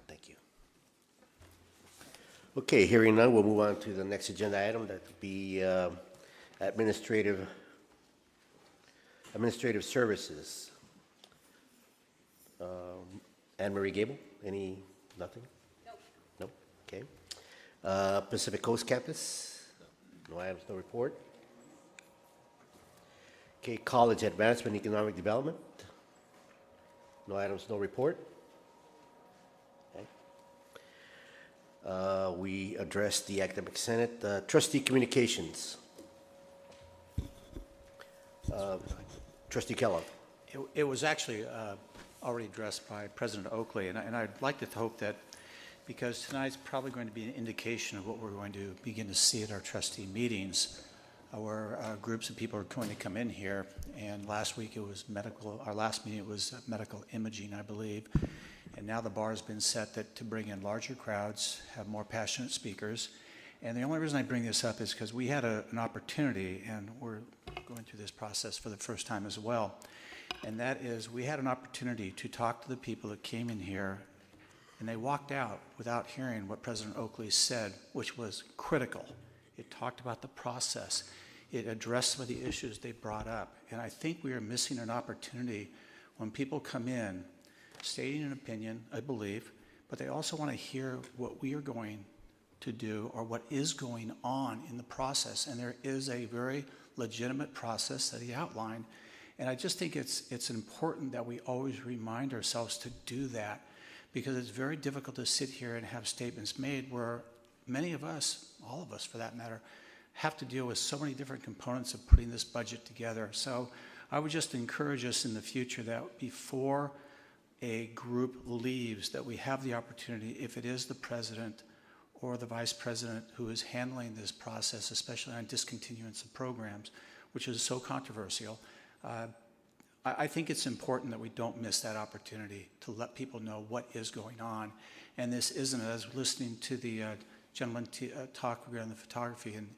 Thank you. Okay, hearing none, we'll move on to the next agenda item. That would be administrative services. Anne Marie Gable, nothing? Nope. Nope, okay. Pacific Coast Campus, no items, no report. Okay, College Advancement Economic Development, no items, no report. Okay. We addressed the Academic Senate. Trustee Communications. Trustee Kellogg. It was actually already addressed by President Oakley, and I'd like to hope that, because tonight's probably going to be an indication of what we're going to begin to see at our trustee meetings, where groups of people are going to come in here. And last week it was medical, our last meeting it was medical imaging, I believe. And now the bar has been set that to bring in larger crowds, have more passionate speakers. And the only reason I bring this up is because we had an opportunity, and we're going through this process for the first time as well. And that is, we had an opportunity to talk to the people that came in here, and they walked out without hearing what President Oakley said, which was critical. It talked about the process. It addressed some of the issues they brought up. And I think we are missing an opportunity when people come in, stating an opinion, I believe, but they also want to hear what we are going to do or what is going on in the process. And there is a very legitimate process that he outlined. And I just think it's important that we always remind ourselves to do that, because it's very difficult to sit here and have statements made where many of us, all of us for that matter, have to deal with so many different components of putting this budget together. So I would just encourage us in the future that before a group leaves, that we have the opportunity, if it is the president or the vice president who is handling this process, especially on discontinuance of programs, which is so controversial, I think it's important that we don't miss that opportunity to let people know what is going on. And this isn't, as listening to the gentleman talk regarding the photography, and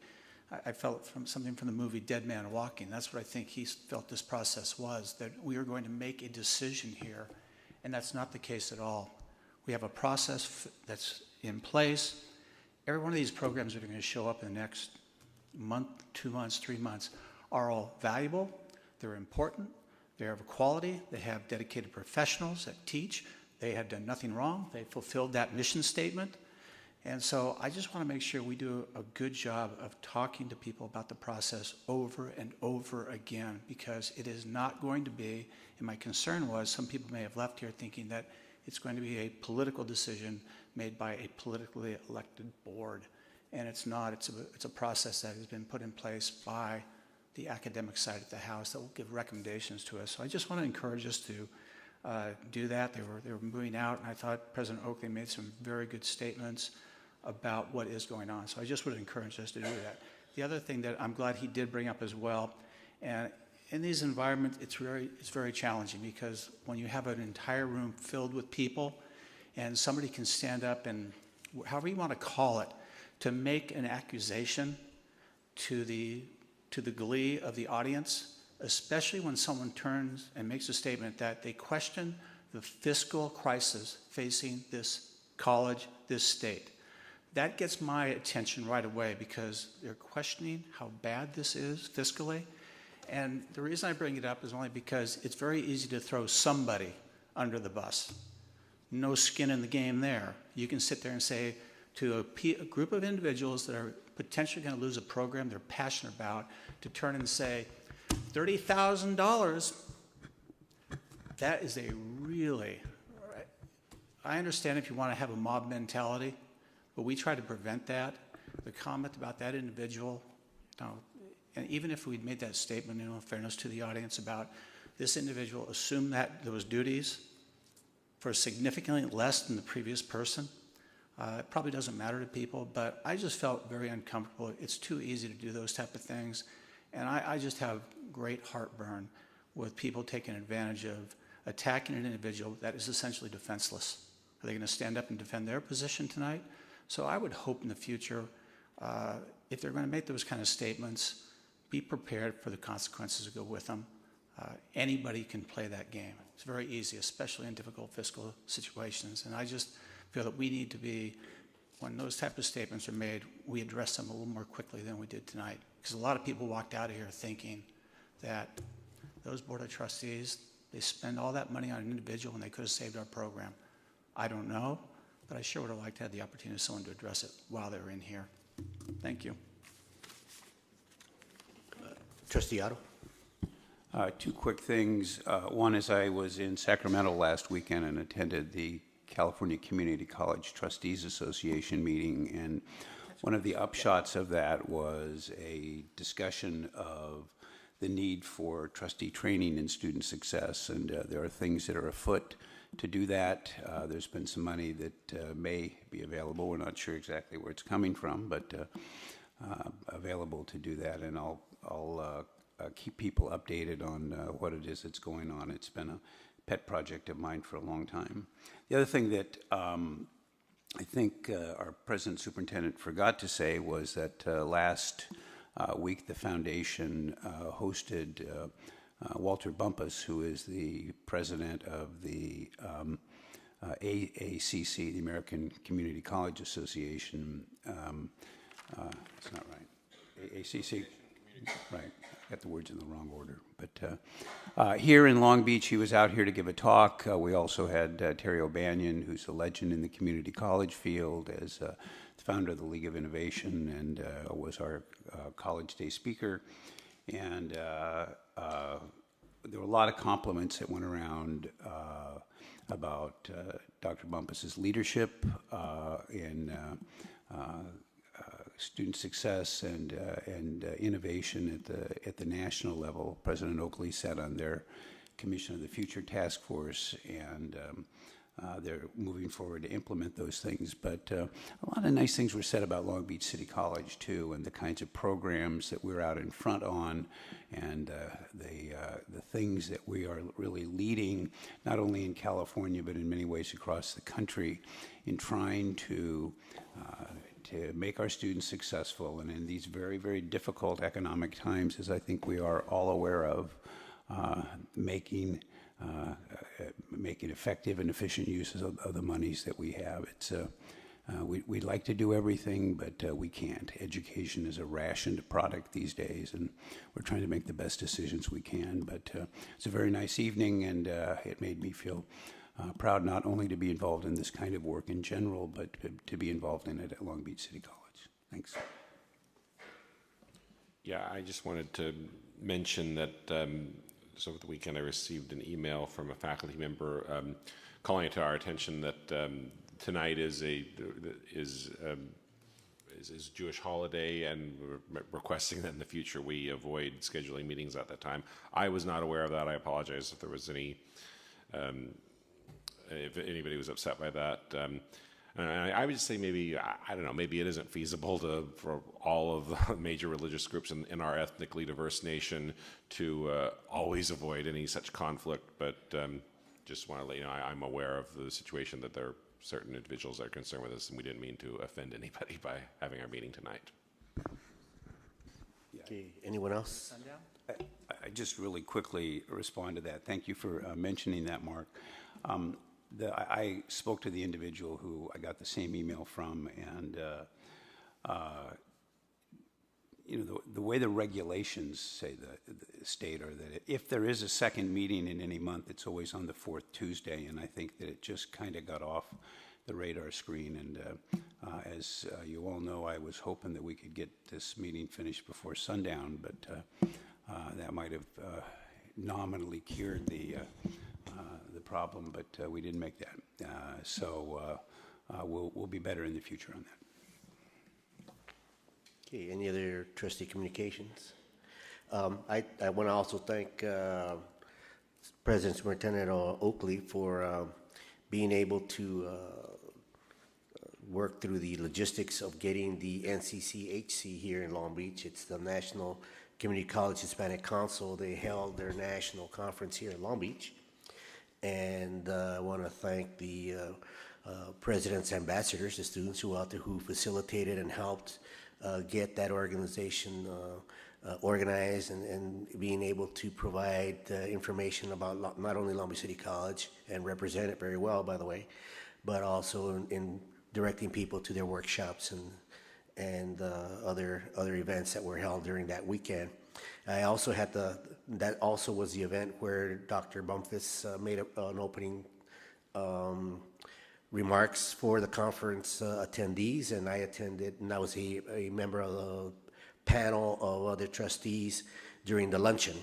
I felt something from the movie Dead Man Walking. That's what I think he felt this process was, that we are going to make a decision here, and that's not the case at all. We have a process that's in place. Every one of these programs that are going to show up in the next month, 2 months, 3 months are all valuable. They're important, they're of quality, they have dedicated professionals that teach, they have done nothing wrong, they fulfilled that mission statement. And so I just want to make sure we do a good job of talking to people about the process over and over again, because it is not going to be, and my concern was some people may have left here thinking that it's going to be a political decision made by a politically elected board. And it's not, it's a process that has been put in place by the academic side of the House that will give recommendations to us. So I just want to encourage us to do that. They were moving out, and I thought President Oakley made some very good statements about what is going on. So I just would encourage us to do that. The other thing that I'm glad he did bring up as well, and in these environments, it's very challenging, because when you have an entire room filled with people, and somebody can stand up and, however you want to call it, to make an accusation to the glee of the audience, especially when someone turns and makes a statement that they question the fiscal crisis facing this college, this state. That gets my attention right away, because they're questioning how bad this is fiscally. And the reason I bring it up is only because it's very easy to throw somebody under the bus. No skin in the game there. You can sit there and say to a group of individuals that are potentially going to lose a program they're passionate about, to turn and say, $30,000, that is a really, I understand if you want to have a mob mentality, but we try to prevent that. The comment about that individual, and even if we'd made that statement, in fairness to the audience, about this individual assumed that those duties for significantly less than the previous person, it probably doesn't matter to people, but I just felt very uncomfortable. It's too easy to do those type of things. And I just have great heartburn with people taking advantage of attacking an individual that is essentially defenseless. Are they going to stand up and defend their position tonight? So I would hope in the future if they're going to make those kind of statements, be prepared for the consequences that go with them. Anybody can play that game. It's very easy, especially in difficult fiscal situations. And I just feel that we need to be, when those type of statements are made, we address them a little more quickly than we did tonight. Because a lot of people walked out of here thinking that those Board of Trustees, they spend all that money on an individual and they could have saved our program. I don't know, but I sure would have liked to have the opportunity of someone to address it while they were in here. Thank you. Trustee Otto? Two quick things. One is I was in Sacramento last weekend and attended the California Community College Trustees Association meeting, and one of the upshots of that was a discussion of the need for trustee training and student success, and there are things that are afoot to do that. There's been some money that may be available. We're not sure exactly where it's coming from, but available to do that, and I'll keep people updated on what it is that's going on. It's been a pet project of mine for a long time. The other thing that I think our President Superintendent forgot to say was that last week the foundation hosted Walter Bumpus, who is the president of the AACC, the American Community College Association. It's not right. AACC. Right. I got the words in the wrong order. But here in Long Beach, he was out here to give a talk. We also had Terry O'Banion, who's a legend in the community college field, as the founder of the League of Innovation, and was our college day speaker. And there were a lot of compliments that went around about Dr. Bumpus's leadership in student success and innovation at the national level. President Oakley sat on their Commission of the Future Task Force, and they're moving forward to implement those things. But a lot of nice things were said about Long Beach City College too, and the kinds of programs that we're out in front on, and the things that we are really leading, not only in California but in many ways across the country, in trying to make our students successful, and in these very, very difficult economic times, as I think we are all aware of, making effective and efficient uses of the monies that we have. It's we'd like to do everything, but we can't. Education is a rationed product these days, and we're trying to make the best decisions we can. But it's a very nice evening, and it made me feel proud not only to be involved in this kind of work in general, but to be involved in it at Long Beach City College. Thanks. Yeah, I just wanted to mention that so over the weekend I received an email from a faculty member calling it to our attention that tonight is Jewish holiday, and requesting that in the future we avoid scheduling meetings at that time. I was not aware of that. I apologize if there was any. If anybody was upset by that. And I would just say maybe, I don't know, maybe it isn't feasible for all of the major religious groups in our ethnically diverse nation to always avoid any such conflict, but just want to let you know I'm aware of the situation that there are certain individuals that are concerned with this, and we didn't mean to offend anybody by having our meeting tonight. Okay, anyone else? I just really quickly respond to that. Thank you for mentioning that, Mark. I spoke to the individual who I got the same email from, and you know, the way the regulations say the state are that if there is a second meeting in any month, it's always on the fourth Tuesday, and I think that it just kind of got off the radar screen. And as you all know, I was hoping that we could get this meeting finished before sundown, but that might have nominally cured the problem, but we didn't make that. So we'll be better in the future on that. Okay, any other trustee communications? I want to also thank President Superintendent Oakley for being able to work through the logistics of getting the NCCHC here in Long Beach. It's the National Community College Hispanic Council. They held their national conference here in Long Beach. And I want to thank the president's ambassadors, the students who out there who facilitated and helped get that organization organized and being able to provide information about not only Long Beach City College and represent it very well, by the way, but also in directing people to their workshops and other events that were held during that weekend. I also had that also was the event where Dr. Bumpus made an opening remarks for the conference attendees, and I attended, and I was a member of the panel of other trustees during the luncheon,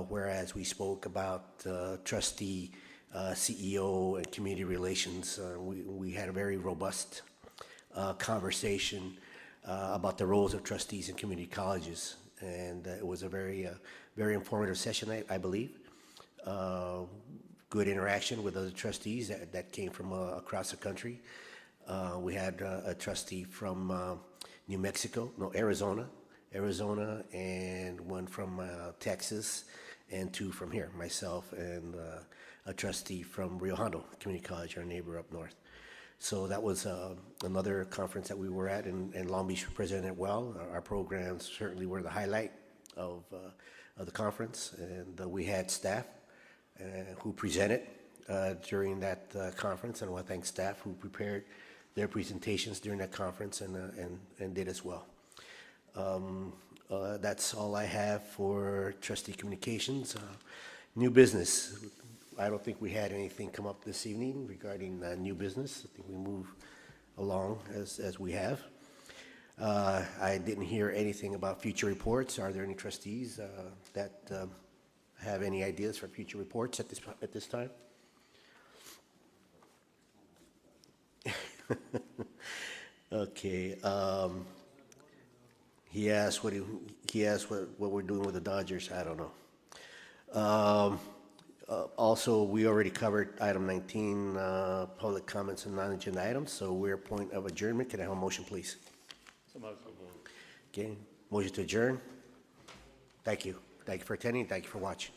whereas we spoke about trustee, CEO, and community relations. We had a very robust conversation about the roles of trustees in community colleges, and it was a very informative session, I believe. Good interaction with other trustees that came from across the country. We had a trustee from Arizona, and one from Texas, and two from here, myself and a trustee from Rio Hondo Community College, our neighbor up north. So that was another conference that we were at, and Long Beach presented well. Our programs certainly were the highlight of the conference, and we had staff who presented during that conference, and I want to thank staff who prepared their presentations during that conference and did as well. That's all I have for trustee communications. New business. I don't think we had anything come up this evening regarding new business. I think we move along as we have. I didn't hear anything about future reports. Are there any trustees that have any ideas for future reports at this time? Okay. He asked what we're doing with the Dodgers. I don't know. Also, we already covered item 19, public comments and non-agenda items, so we're at point of adjournment. Can I have a motion, please? Okay, motion to adjourn. Thank you. Thank you for attending. Thank you for watching.